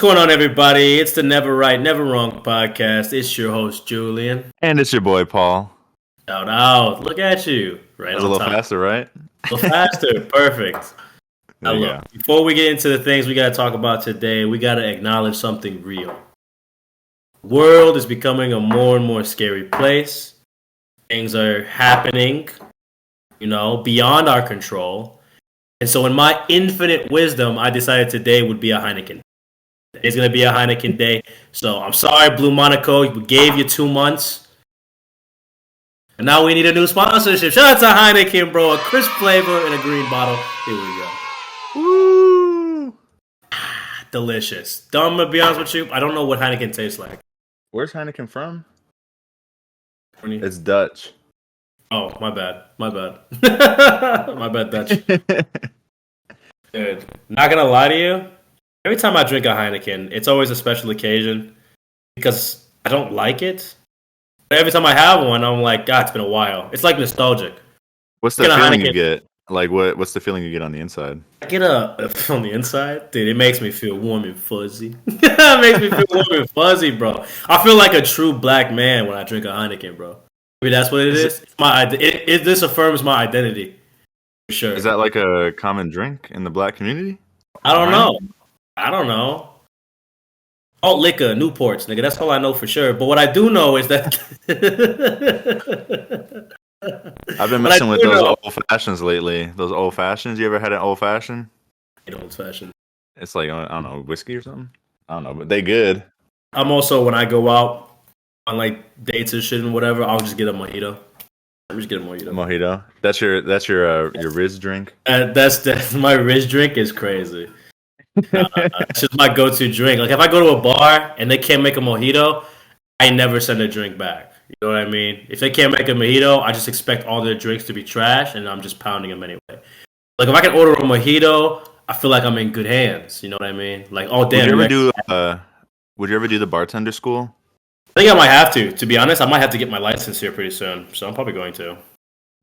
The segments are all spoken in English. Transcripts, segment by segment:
going on, everybody? It's the Never Right, Never Wrong podcast. It's your host, Julian. And it's your boy, Paul. Shout out. Look at you. Right That was on a little time. faster, right? A little faster. Perfect. Now, look, before we get into the things we got to talk about today, we got to acknowledge something real. The world is becoming a more and more scary place. Things are happening, beyond our control. And so in my infinite wisdom, I decided today would be a Heineken. It's going to be a Heineken day. So I'm sorry, Blue Monaco. We gave you 2 months. And now we need a new sponsorship. Shout out to Heineken, bro. A crisp flavor in a green bottle. Here we go. Woo! Delicious. I'm going to be honest with you. I don't know what Heineken tastes like. Where's Heineken from? It's Dutch. Oh, my bad. My bad, Dutch. Dude, not going to lie to you. Every time I drink a Heineken, it's always a special occasion because I don't like it. But every time I have one, I'm like, God, it's been a while. It's like nostalgic. What's the feeling you get? Like, what's the feeling you get on the inside? I get on the inside, dude. It makes me feel warm and fuzzy. It makes me feel warm and fuzzy, bro. I feel like a true black man when I drink a Heineken, bro. Maybe that's what it is. This affirms my identity, for sure. Is that like a common drink in the black community? I don't know. Alt liquor, Newports, nigga. That's all I know for sure. But what I do know is that I've been messing with those old fashions lately. Those old fashions. You ever had an old fashioned? Old fashioned. It's like, I don't know, whiskey or something. I don't know, but they good. I'm also, when I go out on like dates or shit and whatever, I'll just get a mojito. Mojito. That's your Riz drink. That's my Riz drink is crazy. It's just my go-to drink. Like if I go to a bar and they can't make a mojito, I never send a drink back. You know what I mean? If they can't make a mojito, I just expect all their drinks to be trash, and I'm just pounding them anyway. Like if I can order a mojito, I feel like I'm in good hands. You know what I mean? Like, oh damn. Would you ever do the bartender school? I think I might have to. To be honest, I might have to get my license here pretty soon, so I'm probably going to.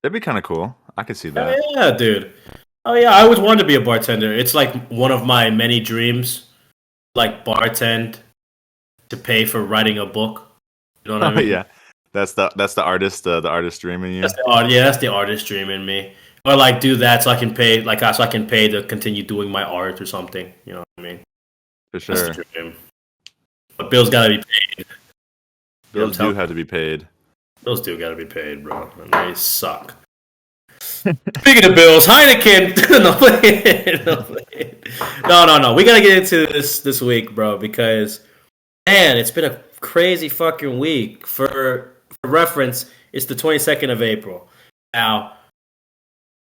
That'd be kind of cool. I could see that. Yeah, dude. Oh yeah, I always wanted to be a bartender. It's like one of my many dreams, like bartend to pay for writing a book. You know what I mean? Yeah, that's the artist dream in you. That's the artist dream in me. Or like do that so I can pay to continue doing my art or something. You know what I mean? For sure. That's the dream. But bills gotta be paid. Bills do have to be paid. Bills do gotta be paid, bro. And they suck. Speaking of bills, Heineken. No. We gotta get into this week, bro, because man, it's been a crazy fucking week. For reference, it's the 22nd of April. Now,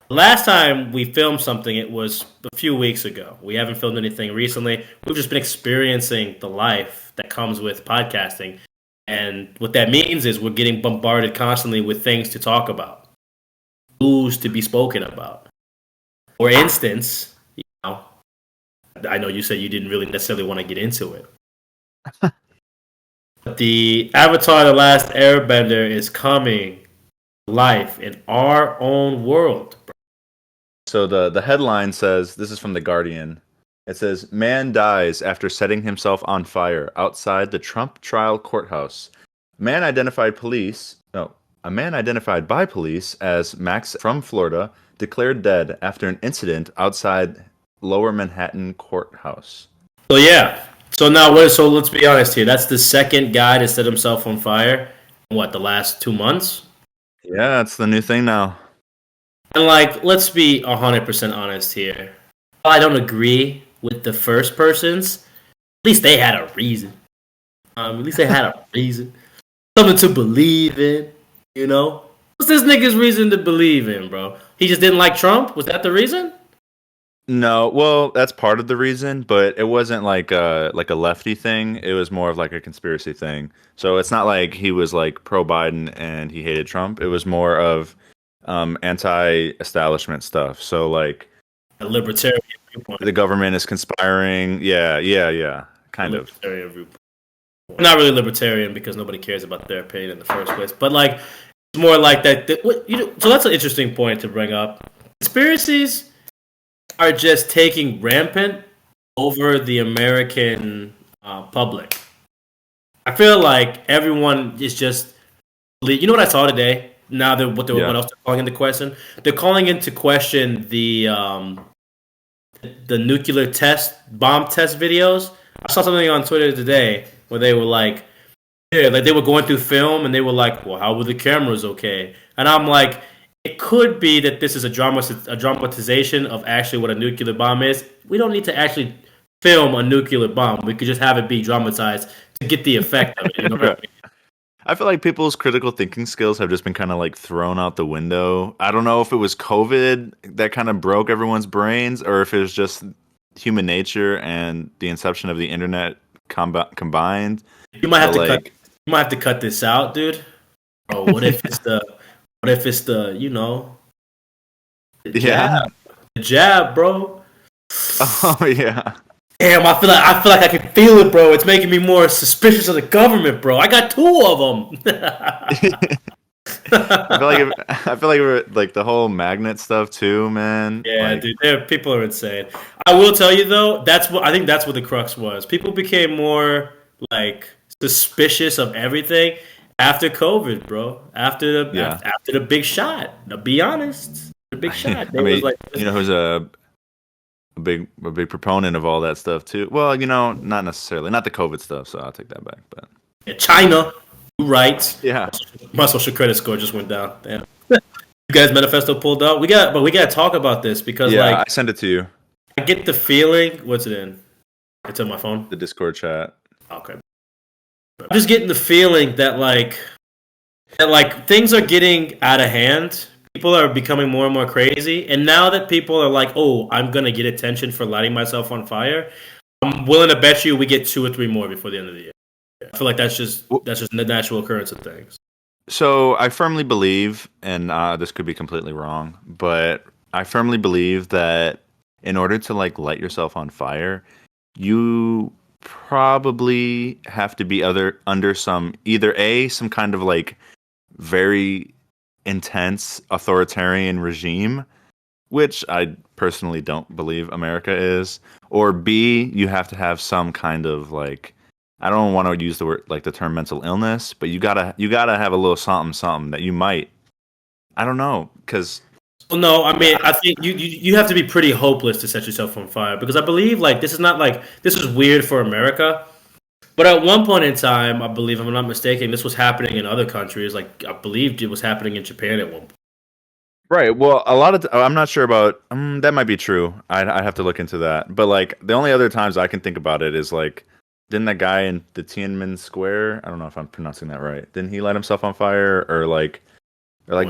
last time we filmed something, it was a few weeks ago. We haven't filmed anything recently. We've just been experiencing the life that comes with podcasting, and what that means is we're getting bombarded constantly with things to talk about. News to be spoken about. For instance, I know you said you didn't really necessarily want to get into it. But the Avatar: The Last Airbender is coming to life in our own world. So the headline says, this is from The Guardian. It says, man dies after setting himself on fire outside the Trump trial courthouse. A man identified by police as Max from Florida declared dead after an incident outside Lower Manhattan courthouse. So yeah. So let's be honest here. That's the second guy to set himself on fire in the last 2 months? Yeah, it's the new thing now. And let's be 100% honest here. I don't agree with the first persons. At least they had a reason. Something to believe in. What's this nigga's reason to believe in, bro? He just didn't like Trump? Was that the reason? No, well, that's part of the reason, but it wasn't like a lefty thing. It was more of like a conspiracy thing. So it's not like he was like pro Biden and he hated Trump. It was more of anti-establishment stuff. So like a libertarian viewpoint. The government is conspiring. Yeah, kind of. Libertarian viewpoint. Not really libertarian because nobody cares about their opinion in the first place. But like, it's more like that. So that's an interesting point to bring up. Conspiracies are just taking rampant over the American public. I feel like everyone is just. You know what I saw today? Now that what else they're calling into question? They're calling into question the nuclear bomb test videos. I saw something on Twitter today where they were like, yeah, like they were going through film and they were like, well, how were the cameras okay? And I'm like, it could be that this is a dramatization of actually what a nuclear bomb is. We don't need to actually film a nuclear bomb. We could just have it be dramatized to get the effect of it. You know what I mean? I feel like people's critical thinking skills have just been kind of like thrown out the window. I don't know if it was COVID that kind of broke everyone's brains or if it was just human nature and the inception of the internet combined. You might have to cut. You might have to cut this out, dude. Oh, what if it's the the jab, the jab, bro? Oh yeah. Damn, I feel like I can feel it, bro. It's making me more suspicious of the government, bro. I got 2 of them. I feel like the whole magnet stuff too, man. Yeah, like, dude, people are insane. I will tell you though, I think that's what the crux was. People became more like suspicious of everything after COVID, bro. After the big shot. To be honest, the big shot. I mean, who's a big proponent of all that stuff too. Well, not necessarily, not the COVID stuff. So I'll take that back. But yeah, China, right? Yeah, my social credit score just went down. Damn. You guys, Manifesto pulled up. We got to talk about this because I sent it to you. I get the feeling. What's it in? It's on my phone. The Discord chat. Okay. I'm just getting the feeling that things are getting out of hand. People are becoming more and more crazy, and now that people are like, "Oh, I'm gonna get attention for lighting myself on fire," I'm willing to bet you we get 2 or 3 more before the end of the year. I feel like that's just the natural occurrence of things. So I firmly believe, and this could be completely wrong, but I firmly believe that in order to light yourself on fire, you probably have to be under some kind of very intense authoritarian regime, which I personally don't believe America is, or B, you have to have some kind of I don't want to use the word the term mental illness, but you gotta have a little something that you might, I don't know, because no, I mean I think you have to be pretty hopeless to set yourself on fire, because I believe this is not this is weird for America. But at one point in time, I believe, if I'm not mistaken, this was happening in other countries. I believed it was happening in Japan at one point. Right. Well, I'm not sure about that. Might be true. I'd have to look into that. But the only other times I can think about it is didn't that guy in the Tiananmen Square? I don't know if I'm pronouncing that right. Didn't he light himself on fire Well, I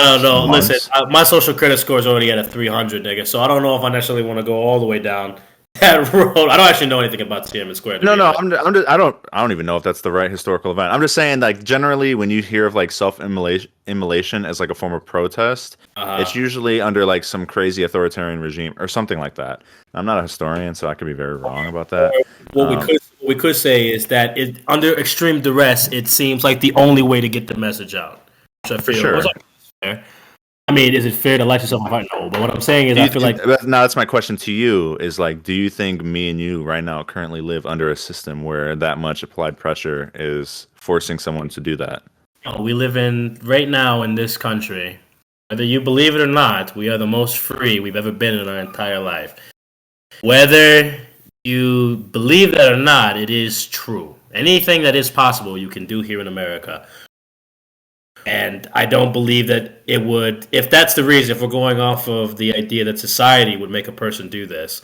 don't know. months? Listen, my social credit score is already at a 300, nigga. So I don't know if I necessarily want to go all the way down that road. I don't actually know anything about Tiananmen Square. No. I don't even know if that's the right historical event. I'm just saying, generally, when you hear of self-immolation as a form of protest, it's usually under some crazy authoritarian regime or something like that. I'm not a historian, so I could be very wrong about that. What we could say is that under extreme duress, it seems like the only way to get the message out. So I feel sure. I mean, is it fair to light yourself on fire? No, but what I'm saying is, I feel like now that's my question to you: is do you think me and you right now currently live under a system where that much applied pressure is forcing someone to do that? We live right now in this country. Whether you believe it or not, we are the most free we've ever been in our entire life. Whether you believe that or not, it is true. Anything that is possible, you can do here in America. And I don't believe that it would, if that's the reason, if we're going off of the idea that society would make a person do this,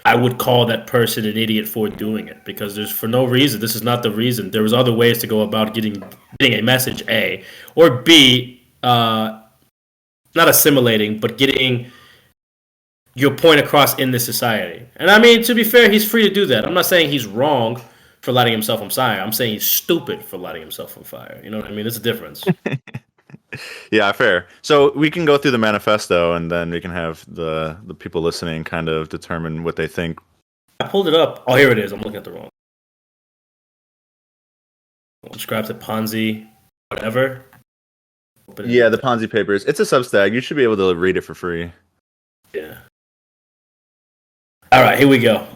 I would call that person an idiot for doing it, because there's for no reason. This is not the reason. There was other ways to go about getting a message, A, or B, not assimilating, but getting your point across in this society. And I mean, to be fair, he's free to do that. I'm not saying he's wrong for lighting himself on fire. I'm saying he's stupid for lighting himself on fire. You know what I mean? There's a difference. Yeah, fair. So we can go through the manifesto, and then we can have the people listening kind of determine what they think. I pulled it up. Oh, here it is. I'm looking at the wrong. Subscribe to Ponzi, whatever. Yeah, the Ponzi Papers. It's a Substack. You should be able to read it for free. Yeah. All right, here we go.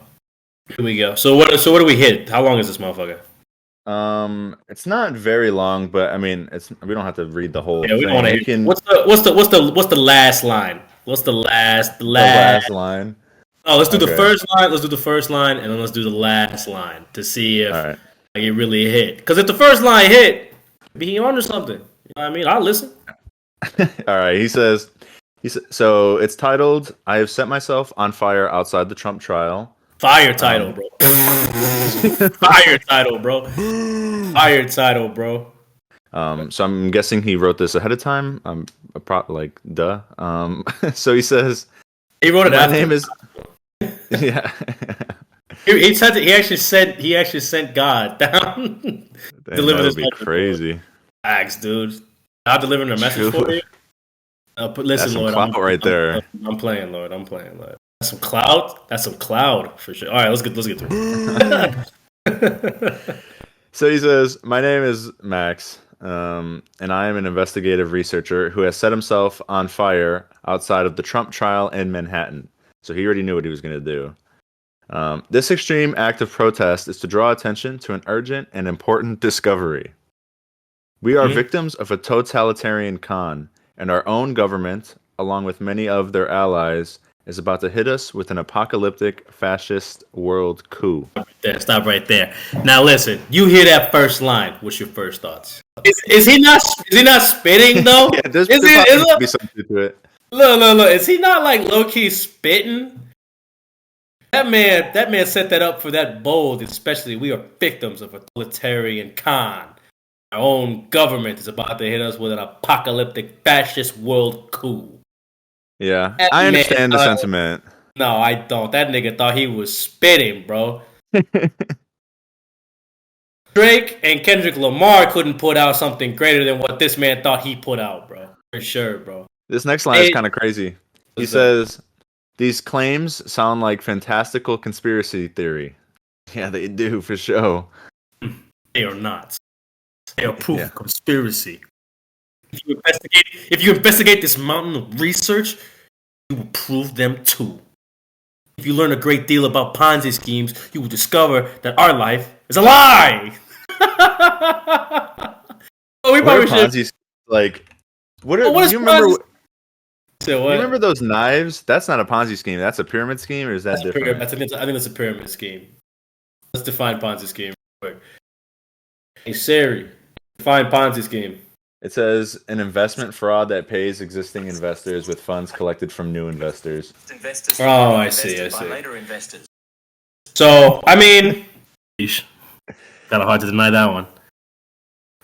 Here we go. So what do we hit? How long is this motherfucker? It's not very long, but I mean, we don't have to read the whole Yeah, we thing. don't want to You hear. can What's the last line? What's the last? the last line. Oh, let's do the Okay. first line. Let's do the first line, and then let's do the last line to see if All right. like, it really hit. Because if the first line hit, be on to something. You know what I mean? I'll listen. All right. He says, so it's titled, "I have set myself on fire outside the Trump trial." Fire title, bro. Fire title, bro. Fire title, bro. So I'm guessing he wrote this ahead of time. Duh. So he says, He wrote it "My after. name is." Yeah. He said that he actually sent God down. Deliver That this would be message. crazy. Facts, dude. I'm delivering a message for you. Listen, That's some Lord. clout right there. I'm playing, Lord. That's some cloud. That's some cloud for sure. All right, let's get through it. So he says, "My name is Max, and I am an investigative researcher who has set himself on fire outside of the Trump trial in Manhattan." So he already knew what he was going to do. This extreme act of protest is to draw attention to an urgent and important discovery. We are victims of a totalitarian con, and our own government, along with many of their allies, is about to hit us with an apocalyptic fascist world coup. Stop right there. Now listen, you hear that first line. What's your first thoughts? Is he not spitting though? Yeah, there's is probably be something to it. Look. Is he not like low key spitting? That man set that up for that bold, especially we are victims of a totalitarian con. Our own government is about to hit us with an apocalyptic fascist world coup. Yeah, That I man understand the sentiment. No, I don't. That nigga thought he was spitting, bro. Drake and Kendrick Lamar couldn't put out something greater than what this man thought he put out, bro. For sure, bro. This next line is kind of crazy. He says, "These claims sound like fantastical conspiracy theory." Yeah, they do for sure. They are not. They are proof of conspiracy. If you investigate this mountain of research, you will prove them too. If you learn a great deal about Ponzi schemes, you will discover that our life is a lie. Oh, we probably should. Ponzi, like, what is you remember? Ponzi? So what? You remember those knives? That's not a Ponzi scheme. That's a pyramid scheme, or is that different? I think that's a pyramid scheme. Let's define Ponzi scheme real quick. Hey Siri, define Ponzi scheme. It says an investment fraud that pays existing investors with funds collected from new investors. Oh, I see. So, I mean, kind of hard to deny that one.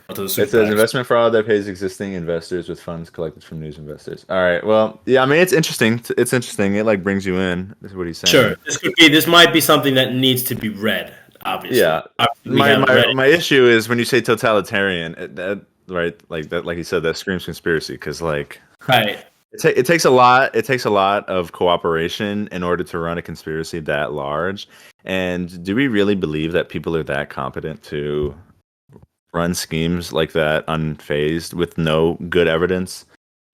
It says investment fraud that pays existing investors with funds collected from new investors. All right. Well, yeah. I mean, it's interesting. It's interesting. It like brings you in. That's what he's saying. Sure. This might be something that needs to be read. Obviously. Yeah. My issue is when you say totalitarian. Right, like you said, that screams conspiracy because, like, right, it takes a lot. It takes a lot of cooperation in order to run a conspiracy that large. And do we really believe that people are that competent to run schemes like that unfazed with no good evidence?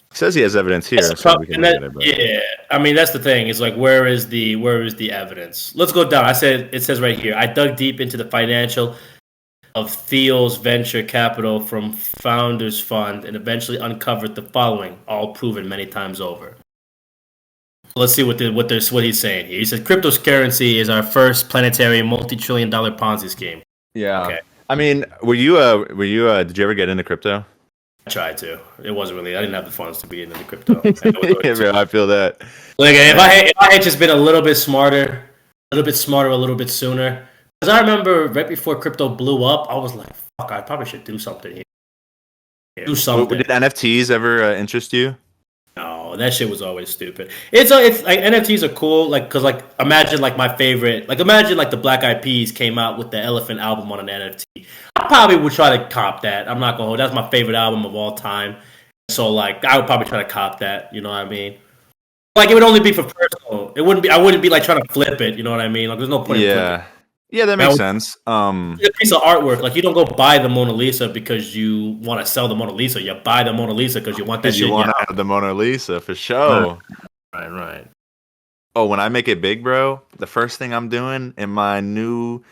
He says he has evidence here, so we can look at it. But... Yeah, I mean that's the thing. It's like where is the evidence? Let's go down. It says right here. I dug deep into the financial of Thiel's venture capital from Founders Fund and eventually uncovered the following, all proven many times over. Let's see what he's saying here. He says cryptocurrency is our first planetary multi-trillion-dollar Ponzi scheme. Yeah. Okay. I mean, did you ever get into crypto? I tried to. It wasn't really. I didn't have the funds to be into the crypto. I feel that. Like if I had just been a little bit smarter, a little bit sooner. Because I remember right before crypto blew up, I was like, fuck, I probably should do something here. Do something. Did NFTs ever interest you? No, that shit was always stupid. It's like NFTs are cool, like because like imagine like my favorite, like imagine like the Black Eyed Peas came out with the Elephant album on an NFT. I probably would try to cop that. I'm not gonna hold. That's my favorite album of all time. So like I would probably try to cop that. You know what I mean? Like it would only be for personal. It wouldn't be. I wouldn't be like trying to flip it. You know what I mean? Like there's no point. Yeah. Yeah, that makes sense. It's a piece of artwork. Like you don't go buy the Mona Lisa because you want to sell the Mona Lisa. You buy the Mona Lisa because you want that shit. You want to have the Mona Lisa for sure. Right. Oh, when I make it big, bro, the first thing I'm doing in my new,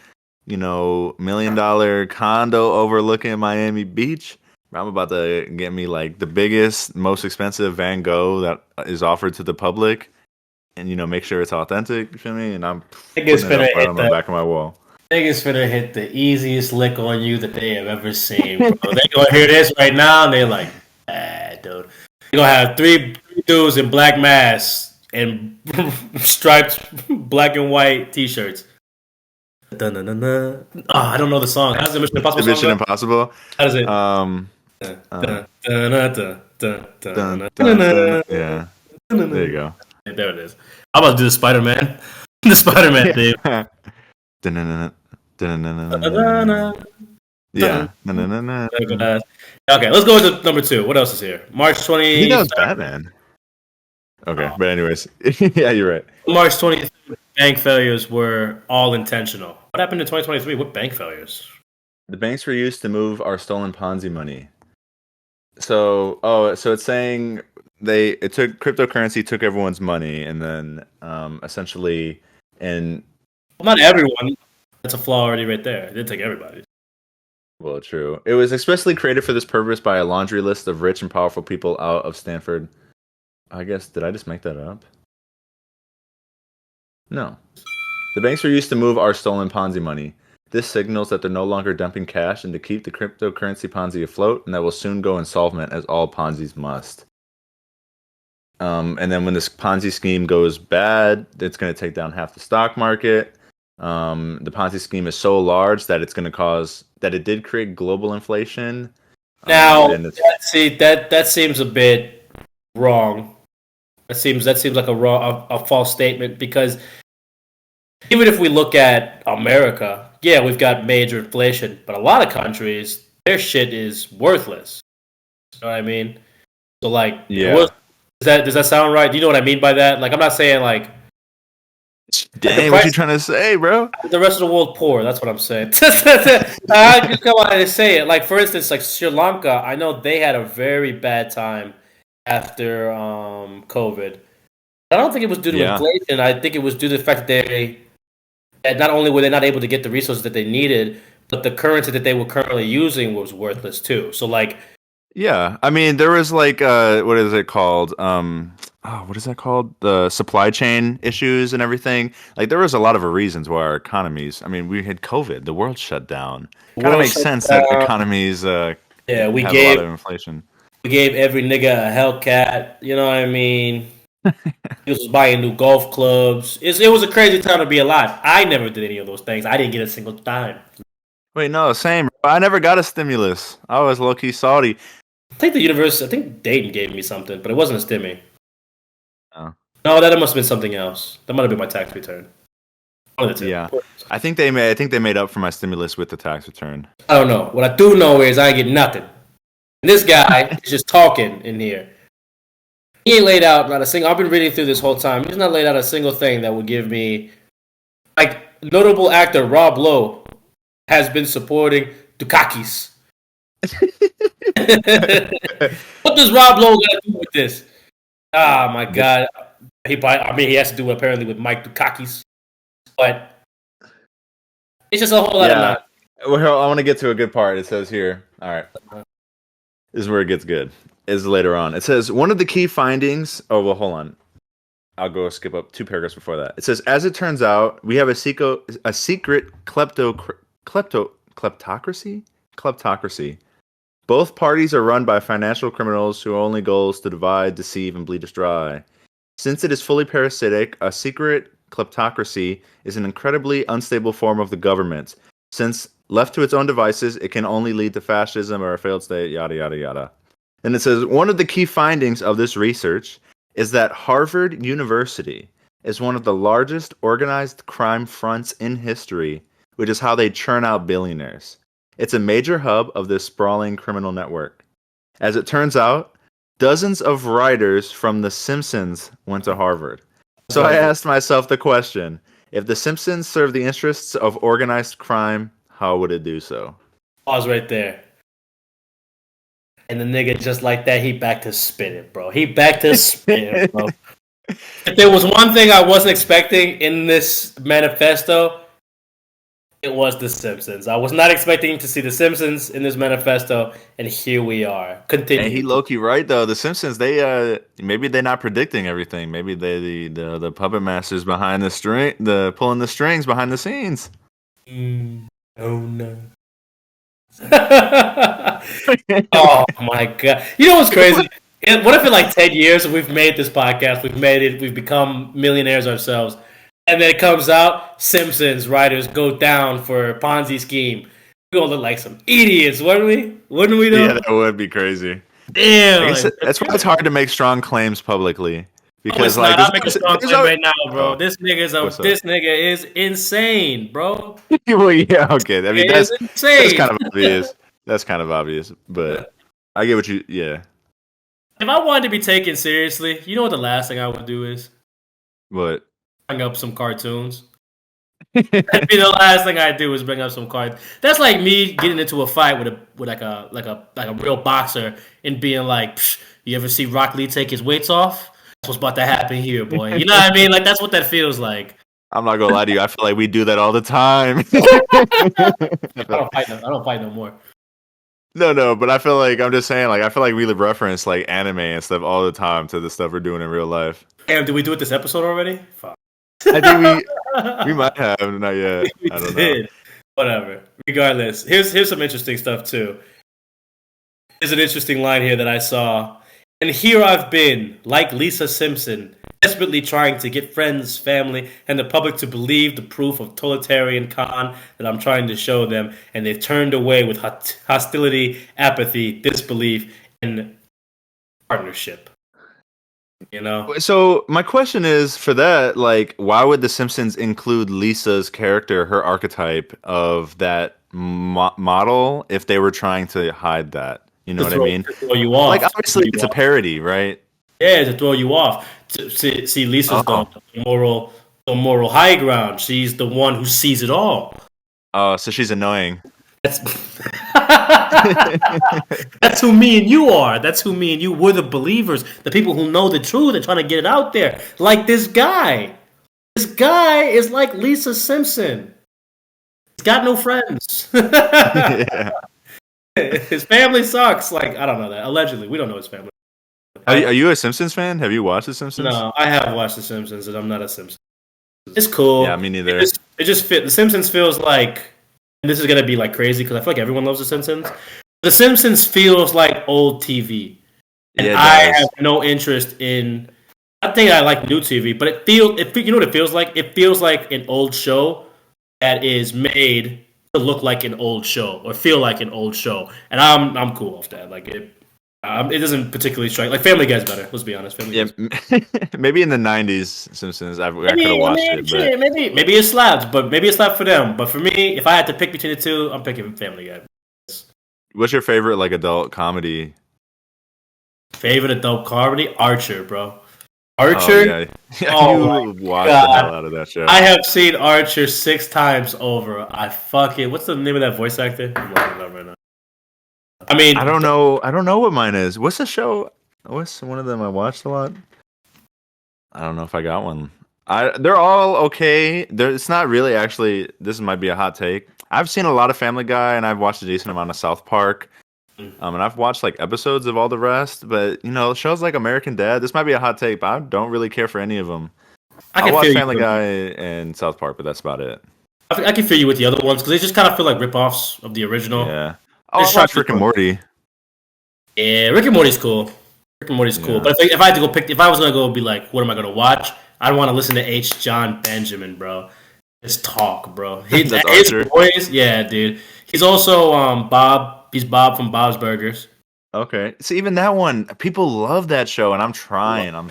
$1 million condo overlooking Miami Beach, I'm about to get me like the biggest, most expensive Van Gogh that is offered to the public, and make sure it's authentic. You feel me? And I'm Niggas putting it finna up right hit on the back of my wall. niggas finna hit the easiest lick on you that they have ever seen, bro. They gonna hear this right now and they're like, dude. You're gonna have three dudes in black masks and striped black and white t-shirts. Oh, I don't know the song. How's the Mission Impossible The song Mission go? Impossible. How does it? Dun, dun, dun. Yeah, there you go. There it is. I'm about to do the Spider-Man. The Spider-Man theme. Dun, dun, dun, dun, dun, dun, dun, dun. Yeah. Dun, dun, dun, dun, dun. Okay, let's go to number 2. What else is here? March I think that 20th. was Batman. Okay, but anyways, yeah, you're right. March 20th. Bank failures were all intentional. What happened in 2023? What bank failures? The banks were used to move our stolen Ponzi money. So it's saying it took cryptocurrency, took everyone's money, and then essentially, and Well, not everyone. That's a flaw already right there. It didn't take everybody. well, true. It was especially created for this purpose by a laundry list of rich and powerful people out of Stanford. I guess, did I just make that up? No. The banks were used to move our stolen Ponzi money. This signals that they're no longer dumping cash and to keep the cryptocurrency Ponzi afloat, and that will soon go insolvent, as all Ponzi's must. And then when this Ponzi scheme goes bad, it's going to take down half the stock market. The Ponzi scheme is so large that it's going to cause that it did create global inflation. Now, that seems a bit wrong. That seems like a false statement, because even if we look at America, yeah, we've got major inflation, but a lot of countries, their shit is worthless. You know what I mean? So, like, yeah. Does that sound right? Do you know what I mean by that? Like, I'm not saying like, dang, what you trying to say, bro? The rest of the world poor. That's what I'm saying. I just come out and say it. Like, for instance, like Sri Lanka, I know they had a very bad time after COVID. I don't think it was due to inflation. I think it was due to the fact that not only were they not able to get the resources that they needed, but the currency that they were currently using was worthless too. So, like, yeah, I mean, there was like, what is it called? What is that called? The supply chain issues and everything. Like, there was a lot of reasons why our economies. I mean, we had COVID, the world shut down. Kind of makes sense that economies. We have a lot of inflation. We gave every nigga a Hellcat. You know what I mean? He was buying new golf clubs. It was a crazy time to be alive. I never did any of those things. I didn't get a single dime. Wait, no, same. I never got a stimulus. I was low key salty. I think Dayton gave me something, but it wasn't a stimmy. Oh. No, that must have been something else. That might have been my tax return. One of the two. Yeah, I think they made up for my stimulus with the tax return. I don't know. What I do know is I get nothing. And this guy is just talking in here. He ain't laid out not a single. I've been reading through this whole time. He's not laid out a single thing that would give me, like, notable actor Rob Lowe has been supporting Dukakis. What does Rob Lowe got to do with this? Oh my god. He has to do it apparently with Mike Dukakis. But it's just a whole lot of nonsense. Well, I want to get to a good part. It says here. All right. This is where it gets good. Is later on. It says one of the key findings. Oh well, hold on. I'll go skip up 2 paragraphs before that. It says, as it turns out, we have a secret kleptocracy. Both parties are run by financial criminals whose only goal is to divide, deceive, and bleed us dry. Since it is fully parasitic, a secret kleptocracy is an incredibly unstable form of the government. Since left to its own devices, it can only lead to fascism or a failed state, yada, yada, yada. And it says, one of the key findings of this research is that Harvard University is one of the largest organized crime fronts in history, which is how they churn out billionaires. It's a major hub of this sprawling criminal network. As it turns out, dozens of writers from The Simpsons went to Harvard. So I asked myself the question, if The Simpsons served the interests of organized crime, how would it do so? Pause right there. And the nigga, just like that, he back to spinning, bro. He back to spinning, bro. If there was one thing I wasn't expecting in this manifesto, it was The Simpsons. I was not expecting to see The Simpsons in this manifesto, and here we are. And he Continue. low key right though. The Simpsons, they maybe they're not predicting everything. Maybe they the puppet masters behind the string, the pulling the strings behind the scenes. Oh no. Oh my god! You know what's crazy? What if in like 10 years we've made this podcast, we've made it, we've become millionaires ourselves, and then it comes out Simpsons writers go down for Ponzi scheme. We're gonna look like some idiots, wouldn't we? Wouldn't we though? Yeah, that would be crazy. Damn. I guess that's why it's hard to make strong claims publicly because Not. like I'm making a strong claim right now, bro. This nigga is insane, bro. well, yeah, okay. I mean It is that's insane. kind of obvious. That's kind of obvious, but I get what you. Yeah. If I wanted to be taken seriously, you know what the last thing I would do is But bring up some cartoons. That'd be the last thing I do is bring up some cards. That's like me getting into a fight with a real boxer and being like, you ever see Rock Lee take his weights off? That's what's about to happen here, boy. You know what I mean? Like that's what that feels like. I'm not gonna lie to you. I feel like we do that all the time. I don't fight no more. No, but I feel like I'm just saying, like I feel like we reference like anime and stuff all the time to the stuff we're doing in real life. Damn, did we do it this episode already? Fuck. I think we might have, not yet. I don't know. Whatever. Regardless, here's some interesting stuff too. There's an interesting line here that I saw. And here I've been, like Lisa Simpson, desperately trying to get friends, family, and the public to believe the proof of totalitarian con that I'm trying to show them, and they've turned away with hostility, apathy, disbelief, and partnership. You know? So my question is for that, like, why would The Simpsons include Lisa's character, her archetype of that model, if they were trying to hide that? You know what I mean? To throw you off. Like, obviously, it's a parody, right? Yeah, to throw you off. See, Lisa's the moral high ground. She's the one who sees it all. Oh, so she's annoying. That's that's who me and you are. That's who me and you. We're the believers, the people who know the truth and trying to get it out there. Like this guy. This guy is like Lisa Simpson. He's got no friends. Yeah. His family sucks. Like I don't know that. Allegedly, we don't know his family. Are you a Simpsons fan? Have you watched The Simpsons? No, I have watched The Simpsons, and I'm not a Simpsons. It's cool. Yeah, me neither. It just fit. The Simpsons feels like, and this is gonna be like crazy because I feel like everyone loves The Simpsons. The Simpsons feels like old TV, and Yeah, I have no interest in. I think I like new TV, but it feels. You know what it feels like? It feels like an old show that is made to look like an old show or feel like an old show, and I'm cool off that. Like it doesn't particularly strike. Like Family Guy's better. Let's be honest. Family Guy's maybe in the '90s, Simpsons. I could have watched it, but maybe it slaps, but maybe it slaps for them. But for me, if I had to pick between the two, I'm picking Family Guy. what's your favorite like adult comedy? Favorite adult comedy? Archer, bro. Archer. Oh, yeah. You watched the hell out of that show. I have seen Archer 6 times over. What's the name of that voice actor? I'm looking it up right now. I mean, I don't know what mine is. What's the show? What's one of them I watched a lot? I don't know if I got one. They're all okay. It's not really actually. This might be a hot take. I've seen a lot of Family Guy, and I've watched a decent amount of South Park. And I've watched like episodes of all the rest, but shows like American Dad. This might be a hot take, but I don't really care for any of them. I watch Family Guy and South Park, but that's about it. I can feel you with the other ones because they just kind of feel like ripoffs of the original. Yeah. I watch Rick and Morty. Yeah, Rick and Morty's cool. Rick and Morty's cool. But if I had to go if I was gonna go be like, what am I gonna watch? I'd want to listen to H. John Benjamin, bro. Just talk, bro. His voice, yeah, dude. He's also Bob. He's Bob from Bob's Burgers. Okay. So even that one, people love that show, and I'm trying. Man.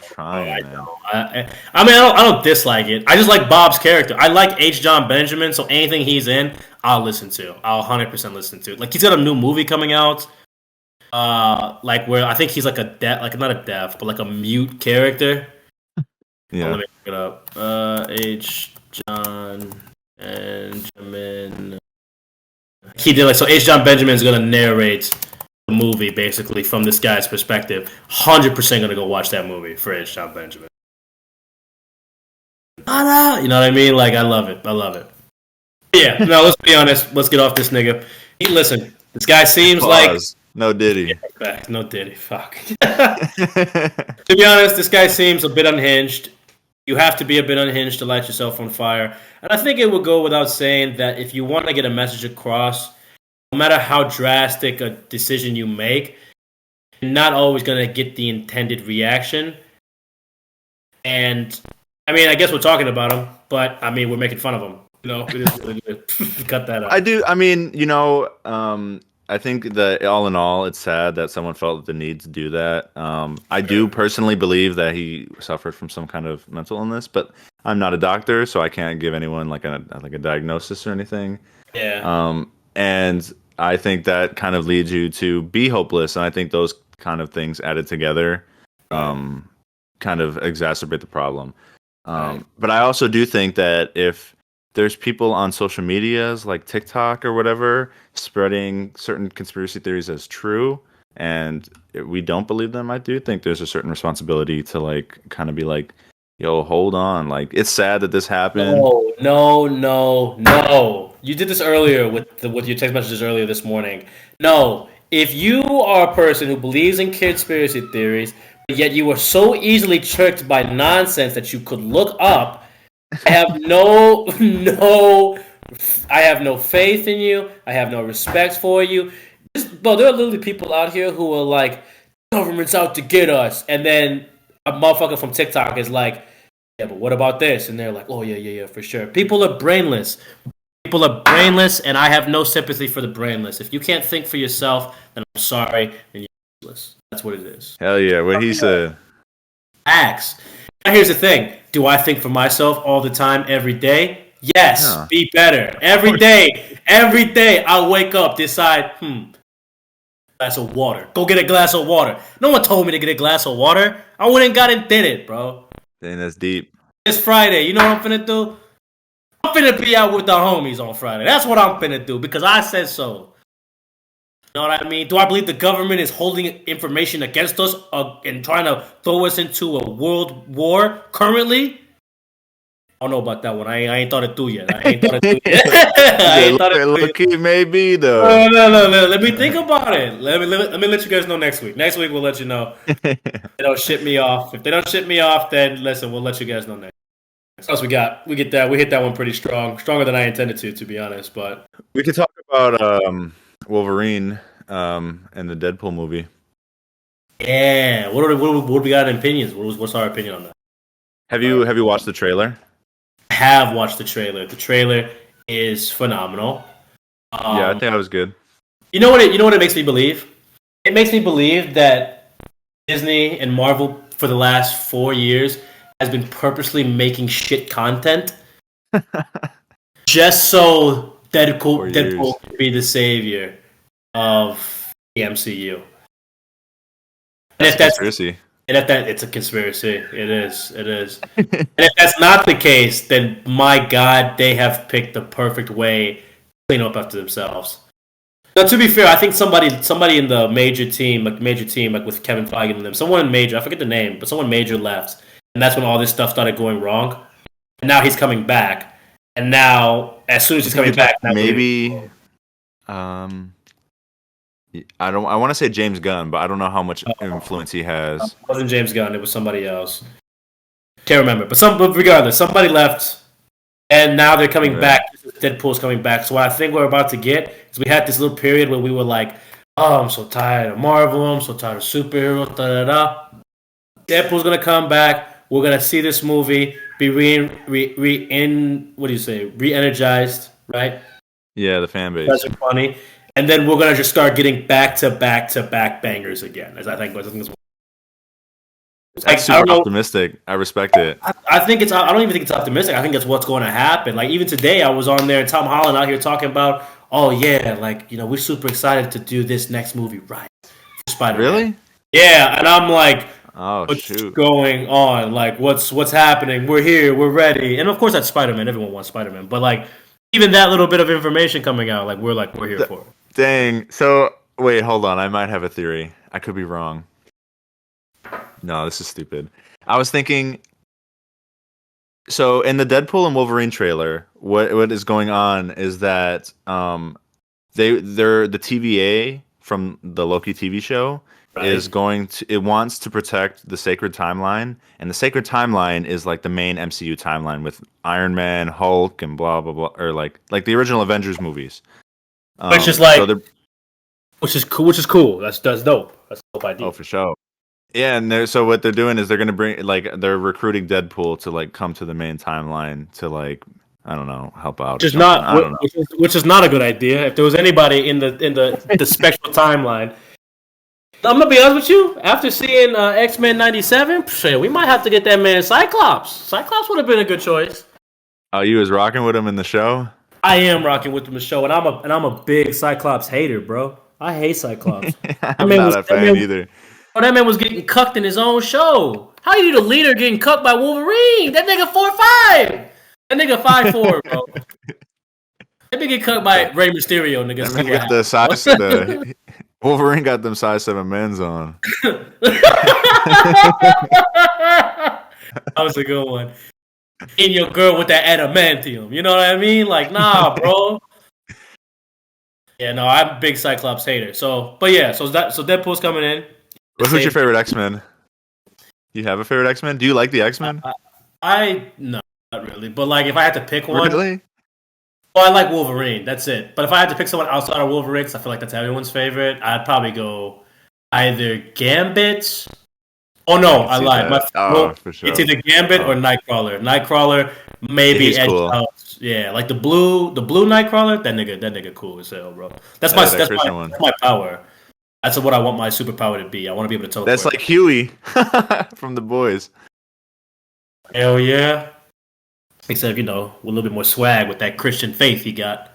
I don't dislike it. I just like Bob's character. I like H. John Benjamin, so anything he's in, I'll listen to. I'll 100% listen to. Like he's got a new movie coming out. Like where I think he's like not a deaf, but like a mute character. Yeah. Let me look it up. H. John Benjamin. He did so H. John Benjamin is gonna narrate the movie basically from this guy's perspective. 100% gonna go watch that movie for H. John Benjamin. You know what I mean? Like, I love it. I love it. Yeah, no, let's be honest. Let's get off this nigga. Listen, this guy seems like... Pause. No Diddy. Yeah, no Diddy. Fuck. To be honest, this guy seems a bit unhinged. You have to be a bit unhinged to light yourself on fire. And I think it would go without saying that if you want to get a message across, no matter how drastic a decision you make, you're not always going to get the intended reaction. And, I mean, I guess we're talking about him, but, I mean, we're making fun of him. You know, it is really good. Cut that out. I mean, I think that all in all, it's sad that someone felt the need to do that. I do personally believe that he suffered from some kind of mental illness, but I'm not a doctor, so I can't give anyone like a diagnosis or anything. Yeah. And I think that kind of leads you to be hopeless, and I think those kind of things added together, kind of exacerbate the problem. But I also do think that if there's people on social medias like TikTok or whatever spreading certain conspiracy theories as true, and we don't believe them, I do think there's a certain responsibility to like kind of be like, yo, hold on. Like, it's sad that this happened. No. You did this earlier with your text messages earlier this morning. No. If you are a person who believes in conspiracy theories, but yet you are so easily tricked by nonsense that you could look up, I have no faith in you. I have no respect for you. Bro, there are literally people out here who are like, government's out to get us. And then a motherfucker from TikTok is like, yeah, but what about this? And they're like, oh, yeah, for sure. People are brainless. And I have no sympathy for the brainless. If you can't think for yourself, then I'm sorry, and you're useless. That's what it is. Hell yeah, what he said. Facts. Now here's the thing. Do I think for myself all the time, every day? Yes. Yeah. Be better. Every day, I'll wake up, decide, glass of water. Go get a glass of water. No one told me to get a glass of water. I went and got and did it, bro. Dang, that's deep. It's Friday. You know what I'm finna do? I'm finna be out with the homies on Friday. That's what I'm finna do because I said so. You know what I mean? Do I believe the government is holding information against us and trying to throw us into a world war currently? I don't know about that one. I ain't thought it through yet. Look, maybe though. No. Let me think about it. Let me let you guys know next week. Next week we'll let you know. They don't ship me off. If they don't ship me off, then listen, we'll let you guys know next. What else we got? We hit that one pretty strong, stronger than I intended to be honest. But we could talk about Wolverine and the Deadpool movie. Yeah, what do we got in opinions? What's our opinion on that? Have you watched the trailer? I have watched the trailer. The trailer is phenomenal. Yeah, I think that was good. You know what it makes me believe? It makes me believe that Disney and Marvel for the last 4 years has been purposely making shit content just so Deadpool can be the savior of the MCU. That's conspiracy. And if it's a conspiracy, it is. And if that's not the case, then my God, they have picked the perfect way to clean up after themselves. Now, to be fair, I think somebody in the major team, like with Kevin Feige and them, someone major, I forget the name, but someone major left, and that's when all this stuff started going wrong. And now he's coming back, and now as soon as he's coming back, maybe. I want to say James Gunn, but I don't know how much influence he has. It wasn't James Gunn; it was somebody else. Can't remember, but regardless, somebody left, and now they're coming back. Deadpool's coming back. So what I think we're about to get is we had this little period where we were like, "Oh, I'm so tired of Marvel. I'm so tired of superheroes." Deadpool's gonna come back. We're gonna see this movie be re-energized, right? Yeah, the fan base. That's funny. And then we're gonna just start getting back to back bangers again. As I think it's super optimistic. I respect it. I think it's. I don't even think it's optimistic. I think it's what's going to happen. Like even today, I was on there, and Tom Holland out here talking about, oh yeah, like we're super excited to do this next movie, right? Spider-Man. Really? Yeah, and I'm like, what's going on? Like what's happening? We're here. We're ready. And of course, that's Spider-Man. Everyone wants Spider-Man, but like even that little bit of information coming out, we're here for it. Dang. So, wait, hold on. I might have a theory. I could be wrong. No, this is stupid. I was thinking, So in the Deadpool and Wolverine trailer, what is going on is that they're the TVA from the Loki TV show is Right. going to it wants to protect the sacred timeline, and the sacred timeline is like the main MCU timeline with Iron Man, Hulk, and blah blah blah, or like the original Avengers movies. Which is So like, they're which is cool. Which is cool. That's dope. That's a dope idea. oh for sure. Yeah, and so what they're doing is they're gonna bring they're recruiting Deadpool to like come to the main timeline to like I don't know help out Which or is something. I not don't know. which is not a good idea. If there was anybody in the spectral timeline, I'm gonna be honest with you. After seeing X-Men '97, we might have to get that man Cyclops. Cyclops would have been a good choice. Oh, you was rocking with him in the show? I am rocking with the show, and I'm a big Cyclops hater, bro. I hate Cyclops. That I'm man not was a fan either. that man was getting cucked in his own show. How you the leader getting cucked by Wolverine? That nigga 4'5". That nigga 5'4", bro. That nigga get cucked by Rey Mysterio, nigga. That See man what got the size the Wolverine got them size 7 men's on. that was a good one. In your girl with that adamantium. You know what I mean? Like, nah, bro. Yeah, no, I'm a big Cyclops hater. So, but yeah, so Deadpool's coming in. Well, who's your favorite X-Men? You have a favorite X-Men? Do you like the X-Men? No, not really. But like, if I had to pick one, Really? well, I like Wolverine. That's it. But if I had to pick someone outside of Wolverine, 'cause I feel like that's everyone's favorite, I'd probably go either Gambit. Oh no, I see lied. that. Oh, for sure. It's either Gambit or Nightcrawler. Nightcrawler, maybe He's Edge cool. out. Yeah, like the blue Nightcrawler. That nigga cool as hell, bro. That's Yeah, that Christian one. that's my power. That's what I want my superpower to be. I want to be able to teleport. That's like Huey from The Boys. Hell yeah. Except, with a little bit more swag with that Christian faith he got.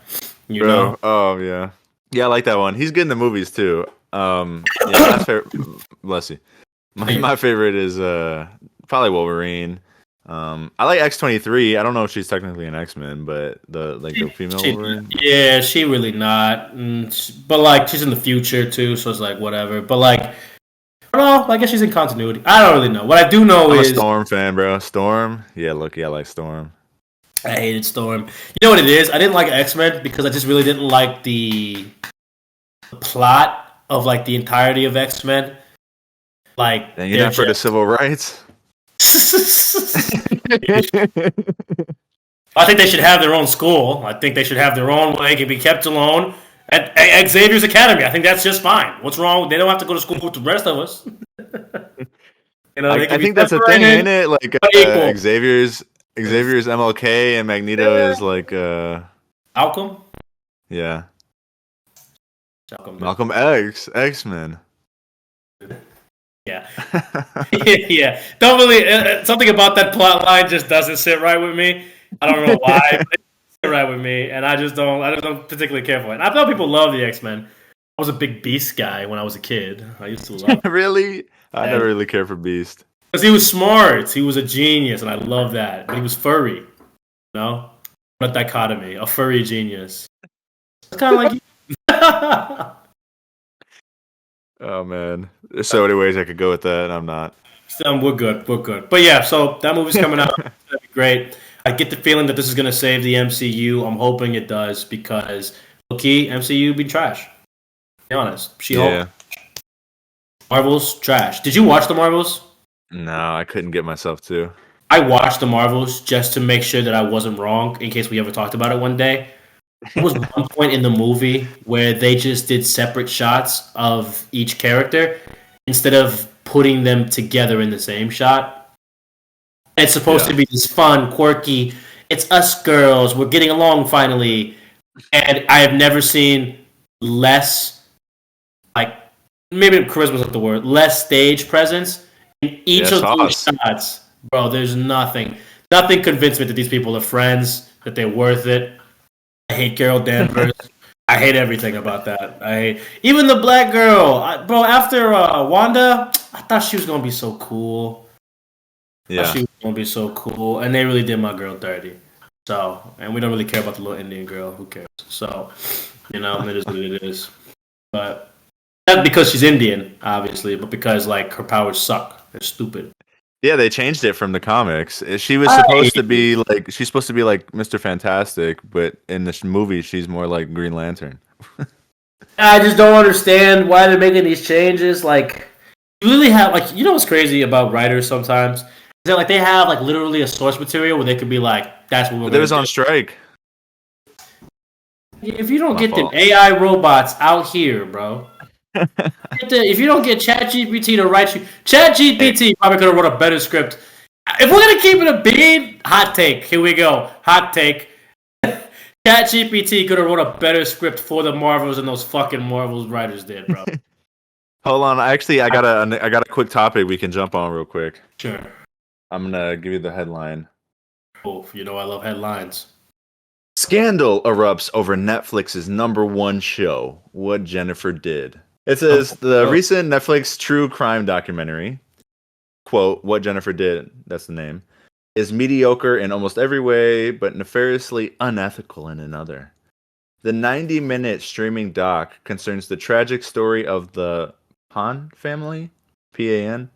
You know? Oh yeah. Yeah, I like that one. He's good in the movies too. Yeah, my favorite bless you. My favorite is probably Wolverine. I like X-23. I don't know if she's technically an X-Men, but the female Wolverine. Yeah, she really not. But like, she's in the future too, so it's like whatever. But like, I don't know. I guess she's in continuity. I don't really know. What I do know I'm is a Storm fan, bro. Storm. Yeah, look, I like Storm. I hated Storm. You know what it is? I didn't like X-Men because I just really didn't like the plot of like the entirety of X-Men. Like, And you're not for the civil rights. I think they should have their own school. I think they should have their own way. They can be kept alone at Xavier's Academy. I think that's just fine. What's wrong? They don't have to go to school with the rest of us. I think that's a thing, ain't it? Like Xavier's MLK and Magneto is like Malcolm. Yeah. Malcolm X-Men. Yeah. Yeah. Don't really. Something about that plot line just doesn't sit right with me. I don't know why. But it doesn't sit right with me, and I just don't particularly care for it. I thought people love the X-Men. I was a big Beast guy when I was a kid. I used to love it. Really? I never really cared for Beast. Because he was smart. He was a genius, and I love that. But he was furry. You know? What a dichotomy. A furry genius. It's kind of like you. Oh, man. There's so many ways I could go with that, and I'm not. We're good. We're good. But yeah, so that movie's coming out. It's going to be great. I get the feeling that this is going to save the MCU. I'm hoping it does because, low-key, MCU be trash. To be honest. She-Hulk. Marvel's trash. Did you watch the Marvels? No, I couldn't get myself to. I watched the Marvels just to make sure that I wasn't wrong in case we ever talked about it one day. There was one point in the movie where they just did separate shots of each character instead of putting them together in the same shot. It's supposed to be this fun, quirky, it's us girls, we're getting along finally. And I have never seen less, like, maybe charisma's not the word, less stage presence in each of those shots. Bro, there's nothing. Nothing convinced me that these people are friends, that they're worth it. I hate Carol Danvers. I hate everything about that. I hate even the black girl. Bro, after Wanda, I thought she was going to be so cool. Yeah. I thought she was going to be so cool. And they really did my girl dirty. So, and we don't really care about the little Indian girl. Who cares? So, it is what it is. But not because she's Indian, obviously, but because, like, her powers suck. They're stupid. Yeah, they changed it from the comics. She was supposed to be like Mr. Fantastic, but in this movie, she's more like Green Lantern. I just don't understand why they're making these changes. Like, you really have like, you know what's crazy about writers sometimes is that like they have like literally a source material where they could be like, that's what we're. But they was on strike. If you don't My get fault. the AI robots out here, bro. If you don't get ChatGPT to write you, ChatGPT probably could have wrote a better script. If we're gonna keep it a bean, hot take. Here we go, hot take. ChatGPT could have wrote a better script for the Marvels than those fucking Marvels writers did, bro. Hold on, actually, I got a quick topic we can jump on real quick. Sure. I'm gonna give you the headline. Oh, you know I love headlines. Scandal erupts over Netflix's #1 show, What Jennifer Did. It says the recent Netflix true crime documentary, quote, What Jennifer Did, that's the name, is mediocre in almost every way, but nefariously unethical in another. The 90-minute streaming doc concerns the tragic story of the Pan family, Pan.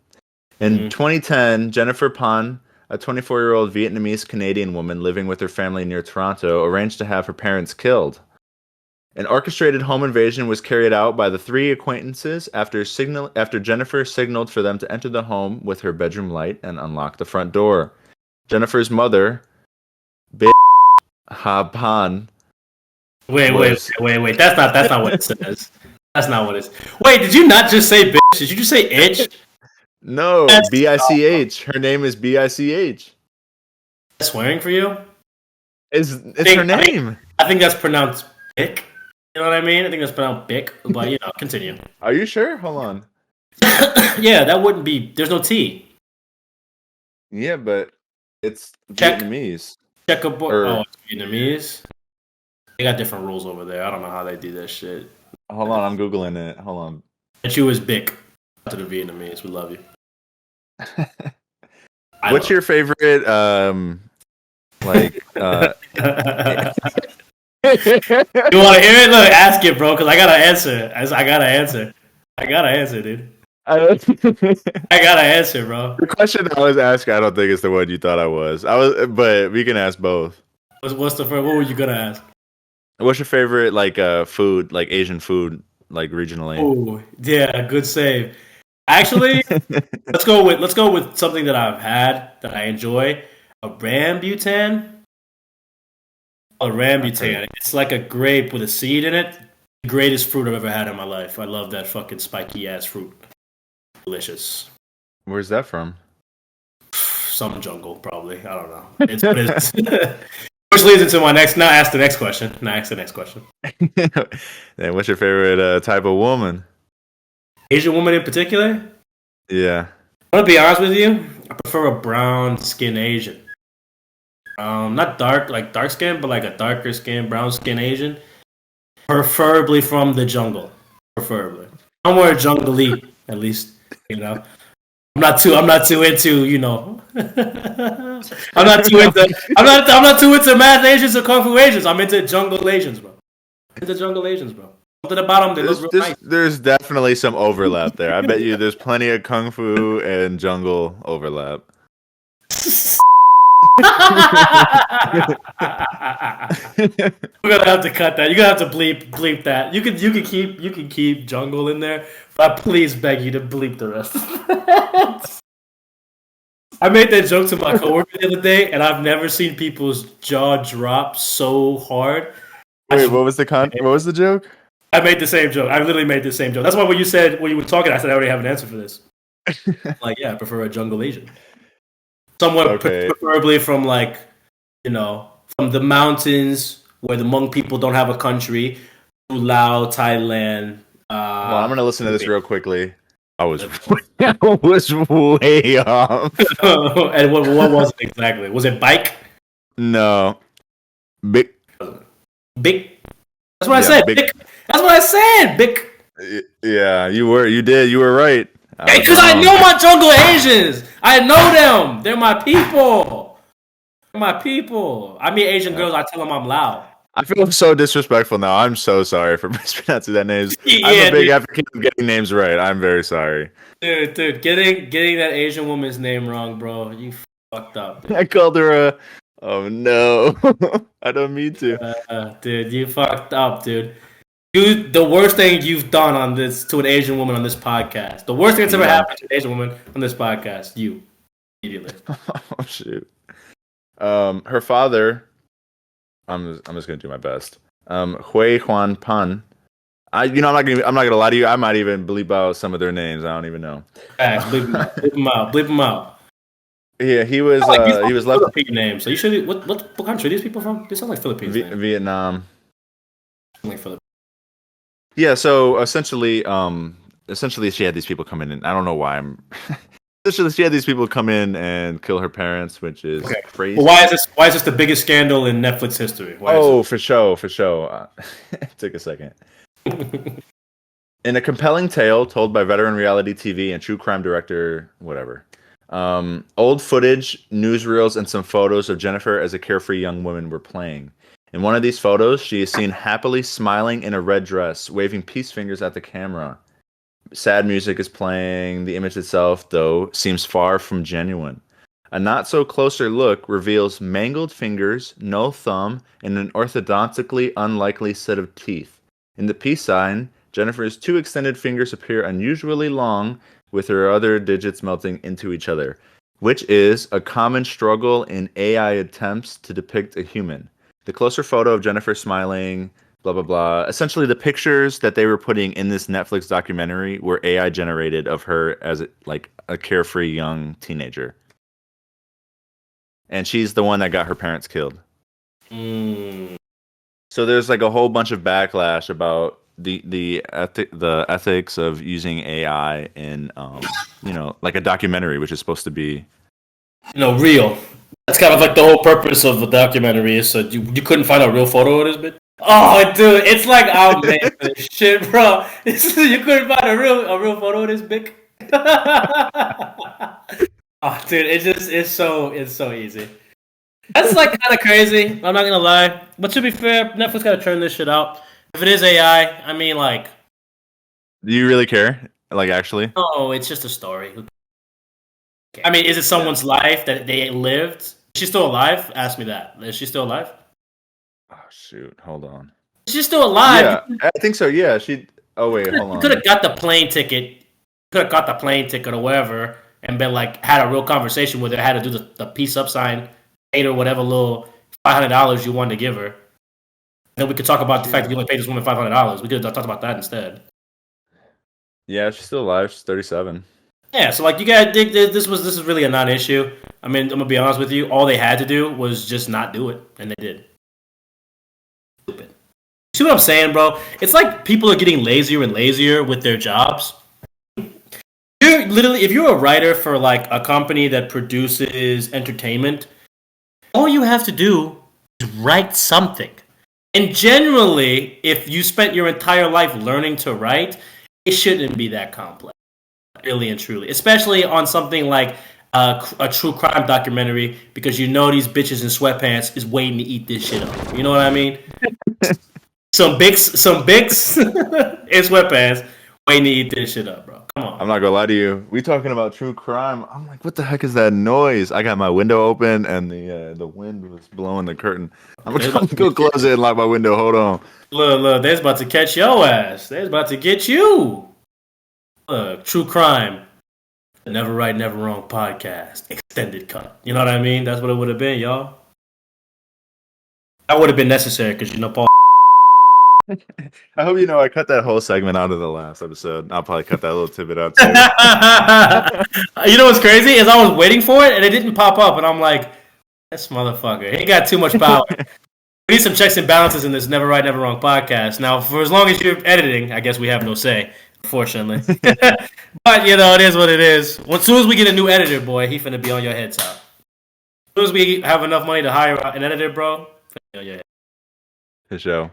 In 2010, Jennifer Pan, a 24-year-old Vietnamese-Canadian woman living with her family near Toronto, arranged to have her parents killed. An orchestrated home invasion was carried out by the three acquaintances after Jennifer signaled for them to enter the home with her bedroom light and unlock the front door. Jennifer's mother, Ha Pan. Wait. That's not what it says. That's not what it's. Wait, did you not just say bitch? Did you just say itch? No, B-I-C-H. Her name is B-I-C-H. Swearing for you? It's her name. I think that's pronounced bick. You know what I mean? I think that's pronounced bick. But you know, continue. Are you sure? Hold on. Yeah, that wouldn't be. There's no T. Yeah, but it's Vietnamese. Check a book. Oh, it's Vietnamese. They got different rules over there. I don't know how they do that shit. Hold on, I'm googling it. Hold on. And you is bick to the Vietnamese. We love you. What's your favorite? Like. You want to hear it? Look, ask it, bro. Because I gotta answer. I gotta answer, dude. I gotta answer, bro. The question I was asking, I don't think it's the one you thought I was. But we can ask both. What's the first? What were you gonna ask? What's your favorite, like, food, like Asian food, like regionally? Oh, yeah, good save. Actually, let's go with something that I've had that I enjoy. A rambutan. A rambutan. It's like a grape with a seed in it. The greatest fruit I've ever had in my life. I love that fucking spiky ass fruit. Delicious. Where's that from? Some jungle, probably. I don't know. It's which leads into my next. Now ask the next question. Then what's your favorite type of woman? Asian woman in particular? Yeah. I'm gonna be honest with you. I prefer a brown skin Asian. Not dark skin, but like a darker skin, brown skin Asian. Preferably from the jungle. Preferably. Somewhere jungle-y, at least. You know. I'm not too into, you know. I'm not too into math Asians or Kung Fu Asians. I'm into jungle Asians, bro. Up to the bottom, they look real nice. There's definitely some overlap there. I bet you there's plenty of Kung Fu and jungle overlap. We're gonna have to cut that. You're gonna have to bleep that. You can keep jungle in there, but I please beg you to bleep the rest. I made that joke to my coworker the other day, and I've never seen people's jaw drop so hard. Wait, what was the joke? I made the same joke. I literally made the same joke. That's why when you were talking, I said I already have an answer for this. Like, yeah, I prefer a jungle Asian. Someone preferably from, like, you know, from the mountains where the Hmong people don't have a country, to Laos, Thailand. Well, I'm gonna listen to this real quickly. I was way off. And what was it exactly? Was it bike? No, big. That's what I said. Big. That's what I said. Big. Yeah, you were right. Because I know my jungle Asians. I know them. They're my people. I meet Asian girls. I tell them I'm loud. I feel so disrespectful now. I'm so sorry for mispronouncing that name. I'm Yeah, a big dude. advocate of getting names right. I'm very sorry. Dude, getting that Asian woman's name wrong, bro. You fucked up, dude. I called her a. Oh no, I don't mean to. Dude, you fucked up, dude. Dude, the worst thing you've done on this to an Asian woman on this podcast. The worst thing that's ever Yeah. happened to an Asian woman on this podcast. You immediately. Oh shoot. Her father. I'm just gonna do my best. Hui Huan Pan. I'm not gonna lie to you. I might even bleep out some of their names. I don't even know. Facts, bleep them out. Bleep them out. Bleep them out. Yeah, he was. He was left Philippine name. So you should. What country are these people from? They sound like Philippines. Vietnam. Like Philippines. Yeah. So essentially, she had these people come in, and I don't know why Essentially, she had these people come in and kill her parents, which is crazy. Well, why is this the biggest scandal in Netflix history? For sure. Take a second. In a compelling tale told by veteran reality TV and true crime director, whatever. Old footage, newsreels, and some photos of Jennifer as a carefree young woman were playing. In one of these photos, she is seen happily smiling in a red dress, waving peace fingers at the camera. Sad music is playing. The image itself, though, seems far from genuine. A not-so-closer look reveals mangled fingers, no thumb, and an orthodontically unlikely set of teeth. In the peace sign, Jennifer's two extended fingers appear unusually long, with her other digits melting into each other, which is a common struggle in AI attempts to depict a human. The closer photo of Jennifer smiling, blah, blah, blah. Essentially, the pictures that they were putting in this Netflix documentary were AI generated of her as a carefree young teenager. And she's the one that got her parents killed. So there's like a whole bunch of backlash about the ethics of using AI in like a documentary, which is supposed to be real. That's kind of like the whole purpose of the documentary is so you couldn't find a real photo of this bitch. Oh, dude, it's like I'm made for this shit, bro. You couldn't find a real photo of this bitch. Oh, dude, it's so easy. That's like kind of crazy. I'm not gonna lie, but to be fair, Netflix gotta turn this shit out. If it is AI, I mean, like, do you really care? Like, actually? Oh, it's just a story. I mean, is it someone's life that they lived? Is she still alive? Ask me that. Is she still alive? Oh shoot! Hold on. Is she still alive? Yeah, I think so. Yeah, she. Oh wait, hold on. You could have got the plane ticket. Could have got the plane ticket or whatever, and been like had a real conversation with her. Had to do the peace up sign, paid her whatever little $500 you wanted to give her. Then we could talk about the fact that you only paid this woman $500. We could have talked about that instead. Yeah, she's still alive. She's 37. Yeah, so like you gotta dig. This is really a non-issue. I mean, I'm gonna be honest with you. All they had to do was just not do it, and they did. Stupid. You see what I'm saying, bro? It's like people are getting lazier and lazier with their jobs. You're literally, if you're a writer for like a company that produces entertainment, all you have to do is write something. And generally, if you spent your entire life learning to write, it shouldn't be that complex. Really and truly, especially on something like a true crime documentary, because these bitches in sweatpants is waiting to eat this shit up. You know what I mean? some bigs in sweatpants waiting to eat this shit up, bro. Come on. I'm not gonna lie to you. We talking about true crime. I'm like, what the heck is that noise? I got my window open and the wind was blowing the curtain. I'm gonna go close it and lock my window. Hold on. Look, they's about to catch your ass. They's about to get you. True crime. The Never Right, Never Wrong podcast. Extended cut. You know what I mean? That's what it would have been, y'all. That would have been necessary because, Paul. I hope I cut that whole segment out of the last episode. I'll probably cut that little tidbit out too. You know what's crazy? Is I was waiting for it and it didn't pop up. And I'm like, this motherfucker. He got too much power. We need some checks and balances in this Never Right, Never Wrong podcast. Now, for as long as you're editing, I guess we have no say. Unfortunately. But, it is what it is. As soon as we get a new editor, boy, he finna be on your head top. As soon as we have enough money to hire an editor, bro, finna be on your head. For sure.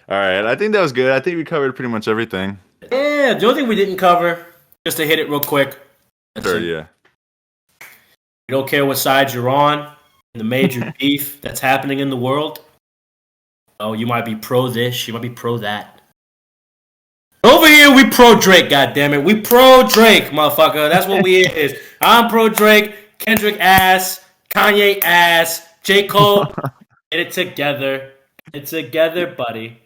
All right, I think that was good. I think we covered pretty much everything. Yeah, the only thing we didn't cover, just to hit it real quick. Sure, yeah. You don't care what side you're on in the major beef that's happening in the world. Oh, you might be pro this, you might be pro that. Over here, we pro Drake, goddammit. We pro Drake, motherfucker. That's what we is. I'm pro Drake, Kendrick ass, Kanye ass, J. Cole. Get it together. Get it together, buddy.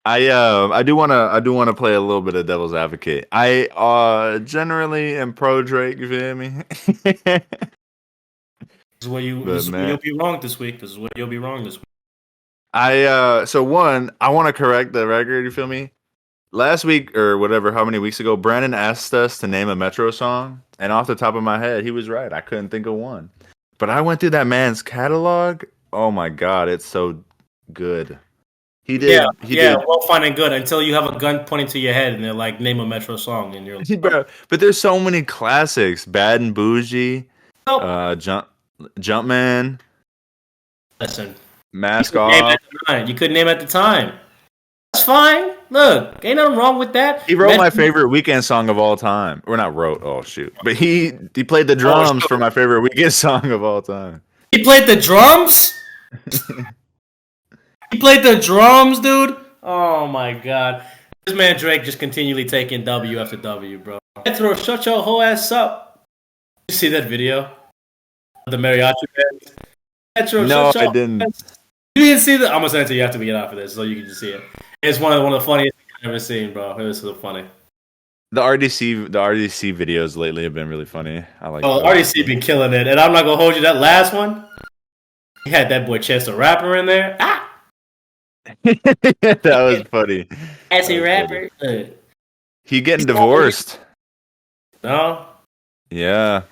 I do wanna play a little bit of devil's advocate. I generally am pro Drake. You feel me? This But is where you'll man, be wrong this week. This is where you'll be wrong this week. so one, I want to correct the record. You feel me? Last week or whatever, how many weeks ago, Brandon asked us to name a Metro song, and off the top of my head, he was right. I couldn't think of one. But I went through that man's catalog. Oh my god, it's so good. He Yeah, did. He yeah, did. well, fine and good until you have a gun pointing to your head and they're like, name a Metro song, and you're like, oh, Bro, but there's so many classics. Bad and Bougie, nope. Jumpman, Listen, Mask name Off. at the time. You couldn't name at the time. That's fine. Look, ain't nothing wrong with that. He wrote my favorite weekend song of all time. Or not wrote, oh shoot. But he played the drums for my favorite weekend song of all time. He played the drums? He played the drums, dude? Oh my god. This man Drake just continually taking W after W, bro. Metro, shut your whole ass up. You see that video? The mariachi band? Metro, No, shut your I didn't. ass. You didn't see that? I'm gonna send it to you after we get off of this so you can just see it. It's one of the funniest things I've ever seen, bro. It was so funny. The RDC videos lately have been really funny. I like. Oh, RDC been killing it, and I'm not gonna hold you. That last one, he had that boy Chance the Rapper in there. Ah, that was funny. as a rapper. He getting divorced. No, Yeah.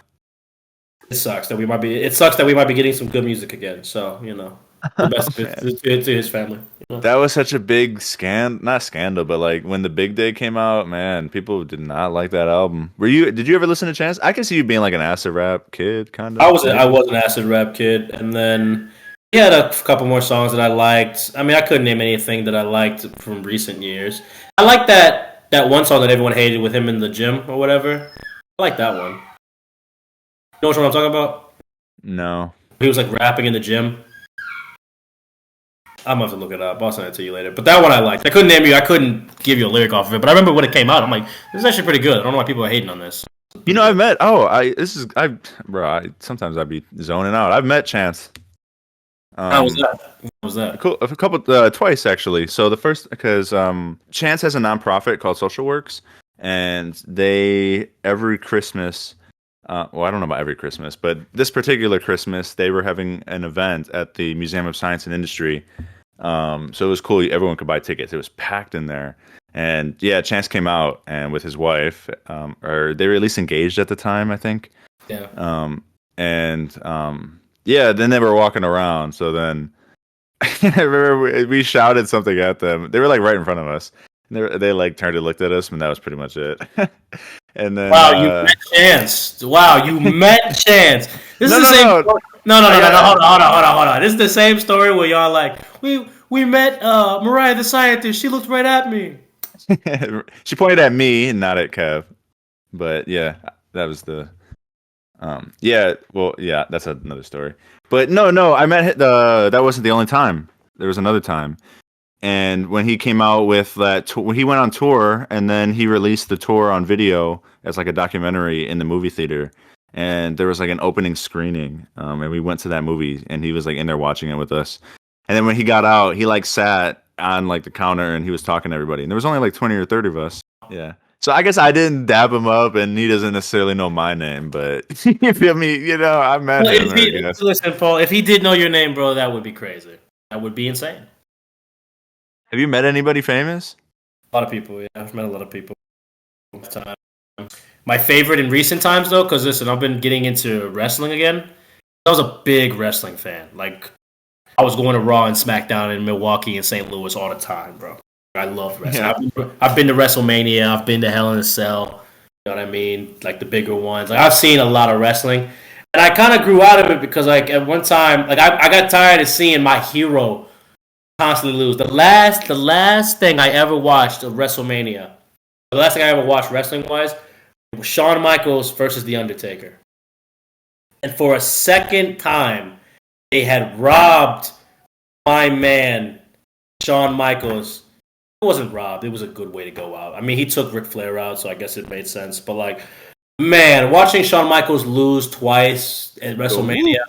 it sucks that we might be. It sucks that we might be getting some good music again. So the best to his family. That was such a big not scandal, but like when the Big Day came out, man, people did not like that album. Did you ever listen to Chance? I can see you being like an acid rap kid, kind of. I was an acid rap kid, and then he had a couple more songs that I liked. I mean, I couldn't name anything that I liked from recent years. I like that one song that everyone hated with him in the gym or whatever. I like that one. You know what I'm talking about? No. He was like rapping in the gym. I'm gonna have to look it up. I'll send it to you later. But that one I liked. I couldn't give you a lyric off of it, but I remember when it came out. I'm like, this is actually pretty good. I don't know why people are hating on this. Sometimes I'd be zoning out. I've met Chance. How was that? What was that? A couple, twice actually. So the first, because Chance has a nonprofit called Social Works, and they every Christmas, well, I don't know about every Christmas, but this particular Christmas, they were having an event at the Museum of Science and Industry. So it was cool. Everyone could buy tickets. It was packed in there. And yeah, Chance came out and with his wife, or they were at least engaged at the time, I think. Yeah. Yeah, then they were walking around. So then I remember we shouted something at them. They were like right in front of us. And they like turned and looked at us, and that was pretty much it. And then wow, you met Chance. Wow, you met Chance. This is the same. no. No. Hold on. This is the same story where y'all like we met Mariah the scientist. She looked right at me. She pointed at me and not at Kev. But yeah, that was the. That's another story. But no, I met that wasn't the only time. There was another time. And when he came out with that, when he went on tour, and then he released the tour on video as like a documentary in the movie theater, and there was like an opening screening, and we went to that movie, and he was like in there watching it with us. And then when he got out, he like sat on like the counter, and he was talking to everybody. And there was only like 20 or 30 of us. Yeah. So I guess I didn't dab him up, and he doesn't necessarily know my name, but you feel me? I met him. Listen, Paul, if he did know your name, bro, that would be crazy. That would be insane. Have you met anybody famous? A lot of people, yeah. I've met a lot of people. My favorite in recent times, though, because listen, I've been getting into wrestling again. I was a big wrestling fan. Like, I was going to Raw and SmackDown in Milwaukee and St. Louis all the time, bro. I love wrestling. Yeah. I've been to WrestleMania. I've been to Hell in a Cell. You know what I mean? Like, the bigger ones. Like, I've seen a lot of wrestling. And I kind of grew out of it because, like, at one time, like, I got tired of seeing my hero constantly lose. The last thing I ever watched of WrestleMania, the last thing I ever watched wrestling-wise, it was Shawn Michaels versus The Undertaker. And for a second time, they had robbed my man Shawn Michaels, it wasn't robbed. It was a good way to go out. I mean, he took Ric Flair out, so I guess it made sense. But like, man, watching Shawn Michaels lose twice at WrestleMania,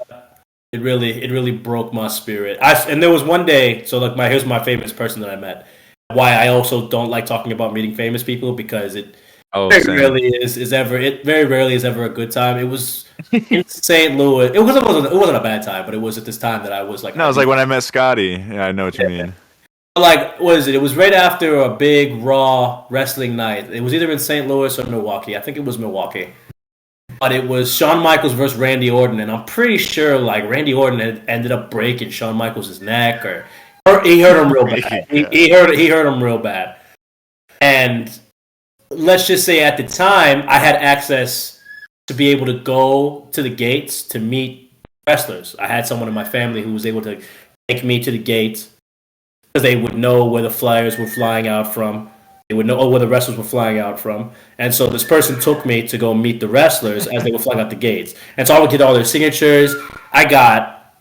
it really broke my spirit. And there was one day, so like here's my famous person that I met. Why I also don't like talking about meeting famous people because it very rarely is ever a good time. It was in St. Louis. It wasn't a bad time, but it was at this time that I was like. No, it was like when I met Scotty. Yeah, I know what you mean. Like, what is it? It was right after a big Raw wrestling night. It was either in St. Louis or Milwaukee. I think it was Milwaukee. But it was Shawn Michaels versus Randy Orton, and I'm pretty sure like Randy Orton had ended up breaking Shawn Michaels' neck, or he hurt him real bad. He hurt him real bad. And let's just say at the time, I had access to be able to go to the gates to meet wrestlers. I had someone in my family who was able to take me to the gates because they would know where the flyers were flying out from. They would know where the wrestlers were flying out from. And so this person took me to go meet the wrestlers as they were flying out the gates. And so I would get all their signatures. I got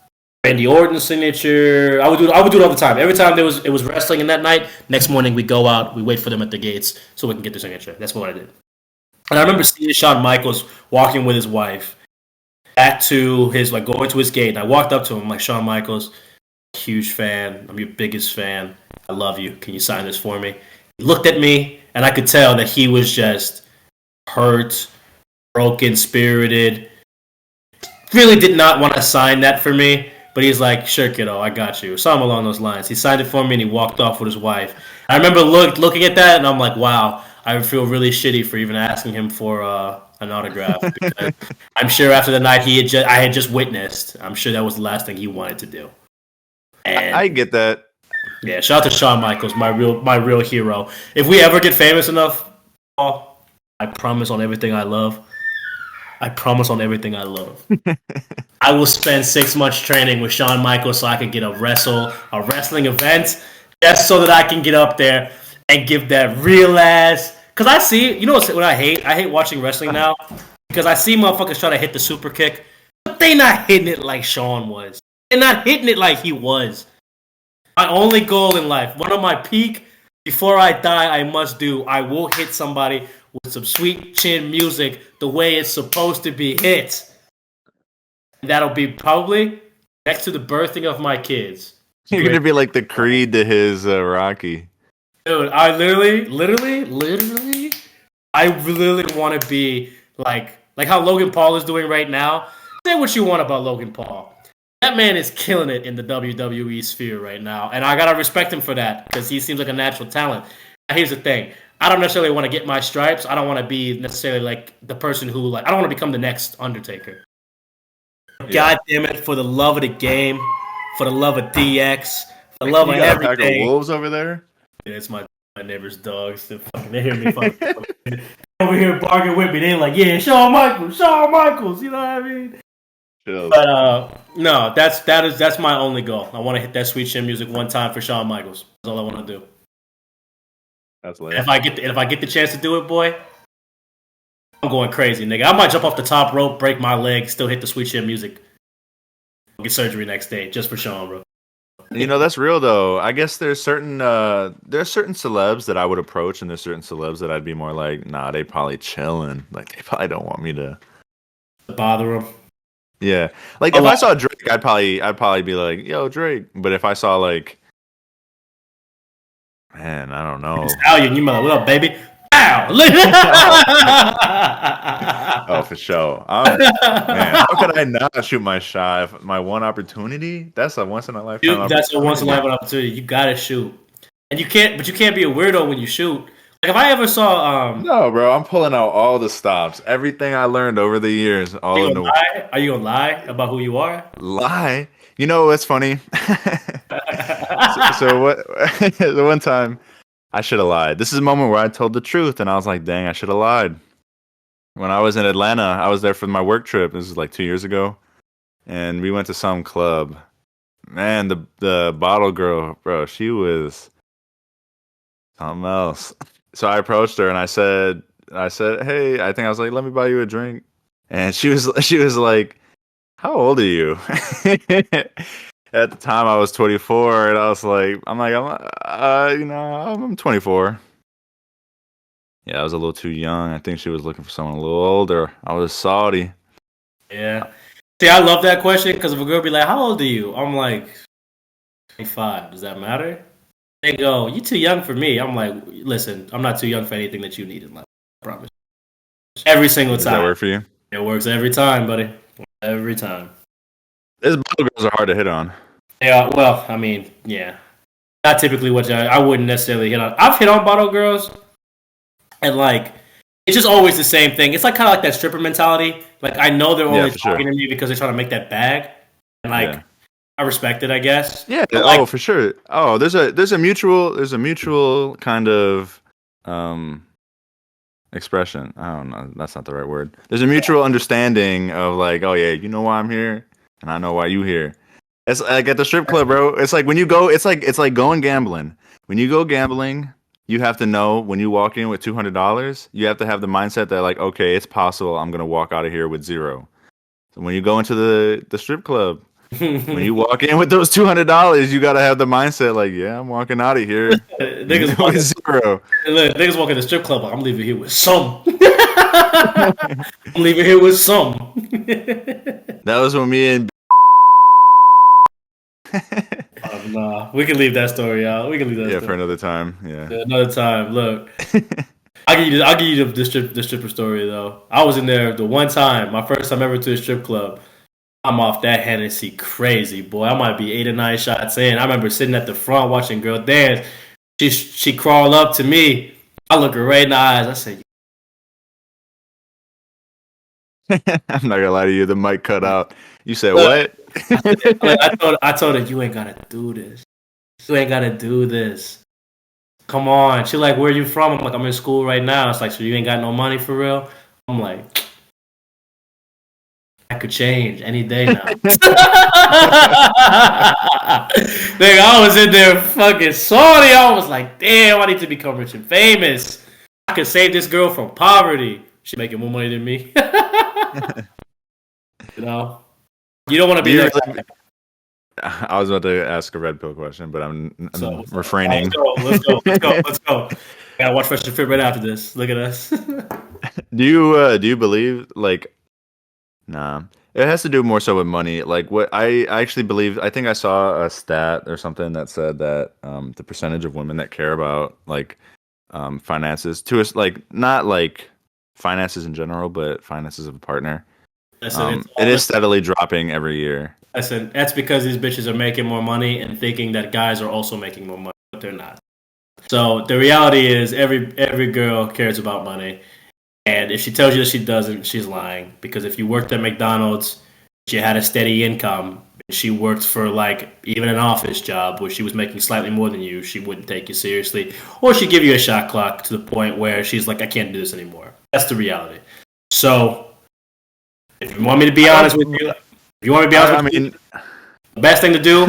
Randy Orton's signature. I would do it all the time. Every time it was wrestling in that night, next morning we go out, we wait for them at the gates so we can get their signature. That's what I did. And I remember seeing Shawn Michaels walking with his wife back to going to his gate. And I walked up to him like, Shawn Michaels, huge fan. I'm your biggest fan. I love you. Can you sign this for me? He looked at me, and I could tell that he was just hurt, broken, spirited. Really did not want to sign that for me, but he's like, sure, kiddo, I got you. Something along those lines. He signed it for me, and he walked off with his wife. I remember looking at that, and I'm like, wow, I would feel really shitty for even asking him for an autograph. Because I'm sure after the night I had just witnessed, I'm sure that was the last thing he wanted to do. And I get that. Yeah, shout out to Shawn Michaels, my real hero. If we ever get famous enough, Paul, I promise on everything I love. I promise on everything I love. I will spend 6 months training with Shawn Michaels so I can get a wrestling event, just so that I can get up there and give that real ass. Because I see, you know what I hate? I hate watching wrestling now because I see motherfuckers try to hit the super kick, but they not hitting it like Shawn was. They're not hitting it like he was. My only goal in life, one of my peak, before I die, I will hit somebody with some sweet chin music the way it's supposed to be hit. That'll be probably next to the birthing of my kids. You're going to be like the Creed to his Rocky. Dude, I literally want to be like how Logan Paul is doing right now. Say what you want about Logan Paul. That man is killing it in the WWE sphere right now, and I gotta respect him for that because he seems like a natural talent. Now, here's the thing: I don't necessarily want to get my stripes. I don't want to be necessarily like the person who I don't want to become the next Undertaker. Yeah. God damn it! For the love of the game, for the love of DX, for the love of everything. A pack of wolves over there. Yeah, it's my neighbor's dogs. They hear me fucking over here barking with me. They're like, "Yeah, Shawn Michaels." You know what I mean? But no, that's my only goal. I want to hit that sweet chin music one time for Shawn Michaels. That's all I want to do. That's late. If I get the chance to do it, boy, I'm going crazy, nigga. I might jump off the top rope, break my leg, still hit the sweet chin music. Get surgery next day just for Shawn, bro. You know, that's real though. I guess there's certain celebs that I would approach, and there's certain celebs that I'd be more like, nah, they probably chilling. Like they probably don't want me to bother them. Yeah, like if I saw Drake, I'd probably be like, "Yo, Drake." But if I saw like, man, I don't know. Stallion, you might like, what up, baby? Ow! Oh, for sure. Man, how could I not shoot my shot? If my one opportunity? That's a once in a lifetime. That's a once in a lifetime opportunity. You gotta shoot, and you can't be a weirdo when you shoot. Like if I ever saw, no, bro, I'm pulling out all the stops. Everything I learned over the years. Are you gonna lie about who you are? Lie? You know what's funny? so what? The one time I should have lied. This is a moment where I told the truth, and I was like, "Dang, I should have lied." When I was in Atlanta, I was there for my work trip. This was like 2 years ago, and we went to some club. Man, the bottle girl, bro, she was something else. So I approached her and I said, "Hey," I think I was like, "Let me buy you a drink." And she was like, "How old are you?" at the time I was 24, and I was like, I'm 24. Yeah, I was a little too young. I think she was looking for someone a little older. I was salty. Yeah. See, I love that question because if a girl be like, "How old are you?" I'm like, 25. Does that matter? They go, "You too young for me." I'm like, "Listen, I'm not too young for anything that you need in life. I promise." Every single Does time. that work for you? It works every time, buddy. Every time. These bottle girls are hard to hit on. Yeah. Well, I mean, yeah. Not typically what I wouldn't necessarily hit on. I've hit on bottle girls, and like it's just always the same thing. It's like kind of like that stripper mentality. Like I know they're only talking to me because they're trying to make that bag, and like I respect it, I guess. Yeah. But, like, For sure. Oh, there's a mutual kind of expression. I don't know. That's not the right word. There's a mutual understanding of like, oh yeah, you know why I'm here, and I know why you here. It's like at the strip club, bro. It's like when you go. It's like going gambling. When you go gambling, you have to know when you walk in with $200, you have to have the mindset that like, okay, it's possible I'm gonna walk out of here with zero. So when you go into the strip club, when you walk in with those $200, you gotta have the mindset like, yeah, I'm walking out of here niggas with zero. Look, niggas walk in the strip club. Like, I'm leaving here with some. I'm leaving here with some. That was when me and Nah, we can leave that story out. We can leave that. Yeah, story. for another time. Yeah. Another time. Look, I'll give you the stripper story though. I was in there the one time, my first time ever to a strip club. I'm off that Hennessy crazy, boy. I might be 8 or 9 shots in. I remember sitting at the front watching girl dance. She crawled up to me. I look her right in the eyes. I said, I'm not gonna lie to you. The mic cut out. You said what? I told her, you ain't gotta do this. You ain't gotta do this. Come on. She like, where you from? I'm like, I'm in school right now. It's like, so you ain't got no money for real? I'm like, that could change any day now. Nigga, I was in there fucking salty. I was like, damn, I need to become rich and famous. I could save this girl from poverty. She making more money than me. You know? You don't want to be that guy. I was about to ask a red pill question, but I'm refraining. Let's go. I gotta watch Fresh and Fit right after this. Look at us. Do you believe like? Nah, it has to do more so with money. Like what I actually believe. I think I saw a stat or something that said that the percentage of women that care about like finances to us, like not like finances in general, but finances of a partner. It is steadily dropping every year. Listen, that's because these bitches are making more money and thinking that guys are also making more money, but they're not. So the reality is, every girl cares about money, and if she tells you that she doesn't, she's lying. Because if you worked at McDonald's, she had a steady income. She worked for like even an office job where she was making slightly more than you. She wouldn't take you seriously, or she'd give you a shot clock to the point where she's like, "I can't do this anymore." That's the reality. So, if you want me to be honest with you. If you want to be honest with me, the best thing to do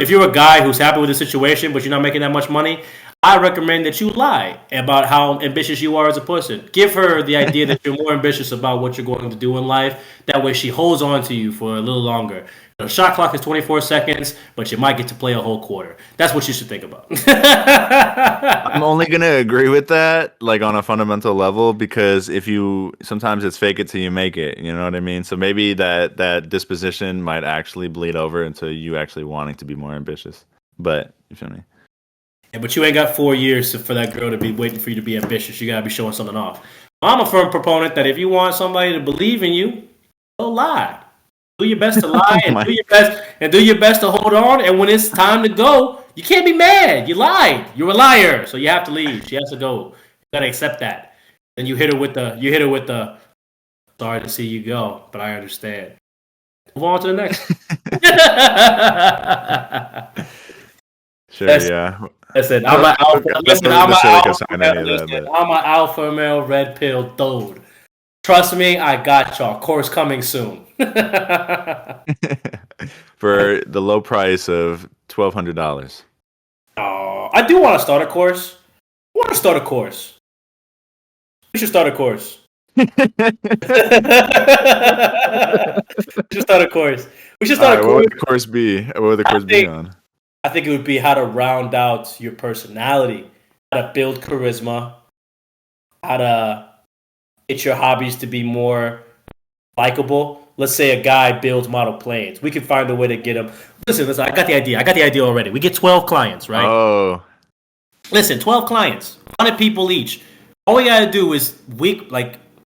if you're a guy who's happy with the situation but you're not making that much money, I recommend that you lie about how ambitious you are as a person. Give her the idea that you're more ambitious about what you're going to do in life. That way she holds on to you for a little longer. The shot clock is 24 seconds, but you might get to play a whole quarter. That's what you should think about. I'm only going to agree with that, like on a fundamental level, because sometimes it's fake it till you make it. You know what I mean? So maybe that disposition might actually bleed over into you actually wanting to be more ambitious. But you feel me? Yeah, but you ain't got 4 years for that girl to be waiting for you to be ambitious. You got to be showing something off. I'm a firm proponent that if you want somebody to believe in you, go lie. Do your best to lie and do your best to hold on. And when it's time to go, you can't be mad. You lied. You're a liar. So you have to leave. She has to go. You gotta accept that. Then you hit her with the sorry to see you go, but I understand. Move on to the next. Sure, yeah. Listen, I'm an alpha male red pill dude. Trust me, I got y'all. Course coming soon. For the low price of $1,200. Oh, I do want to start a course. We should start a course. should start a course. We should All start right, a what course. would the course be? What would the course be on? I think it would be how to round out your personality, how to build charisma, how to get your hobbies to be more likable. Let's say a guy builds model planes. We can find a way to get him. Listen, I got the idea. I got the idea already. We get 12 clients, right? Oh, Listen, 12 clients, 100 people each. All we got to do is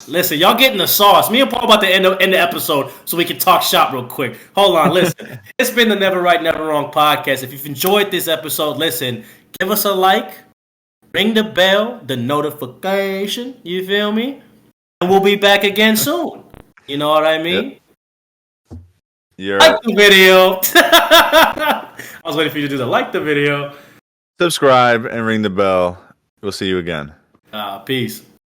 listen, y'all getting the sauce. Me and Paul about to end the episode so we can talk shop real quick. Hold on, listen. It's been the Never Right, Never Wrong podcast. If you've enjoyed this episode, listen, give us a like, ring the bell, the notification, you feel me? And we'll be back again soon. You know what I mean? Yep. Like the video. I was waiting for you to do the like the video. Subscribe and ring the bell. We'll see you again. Peace.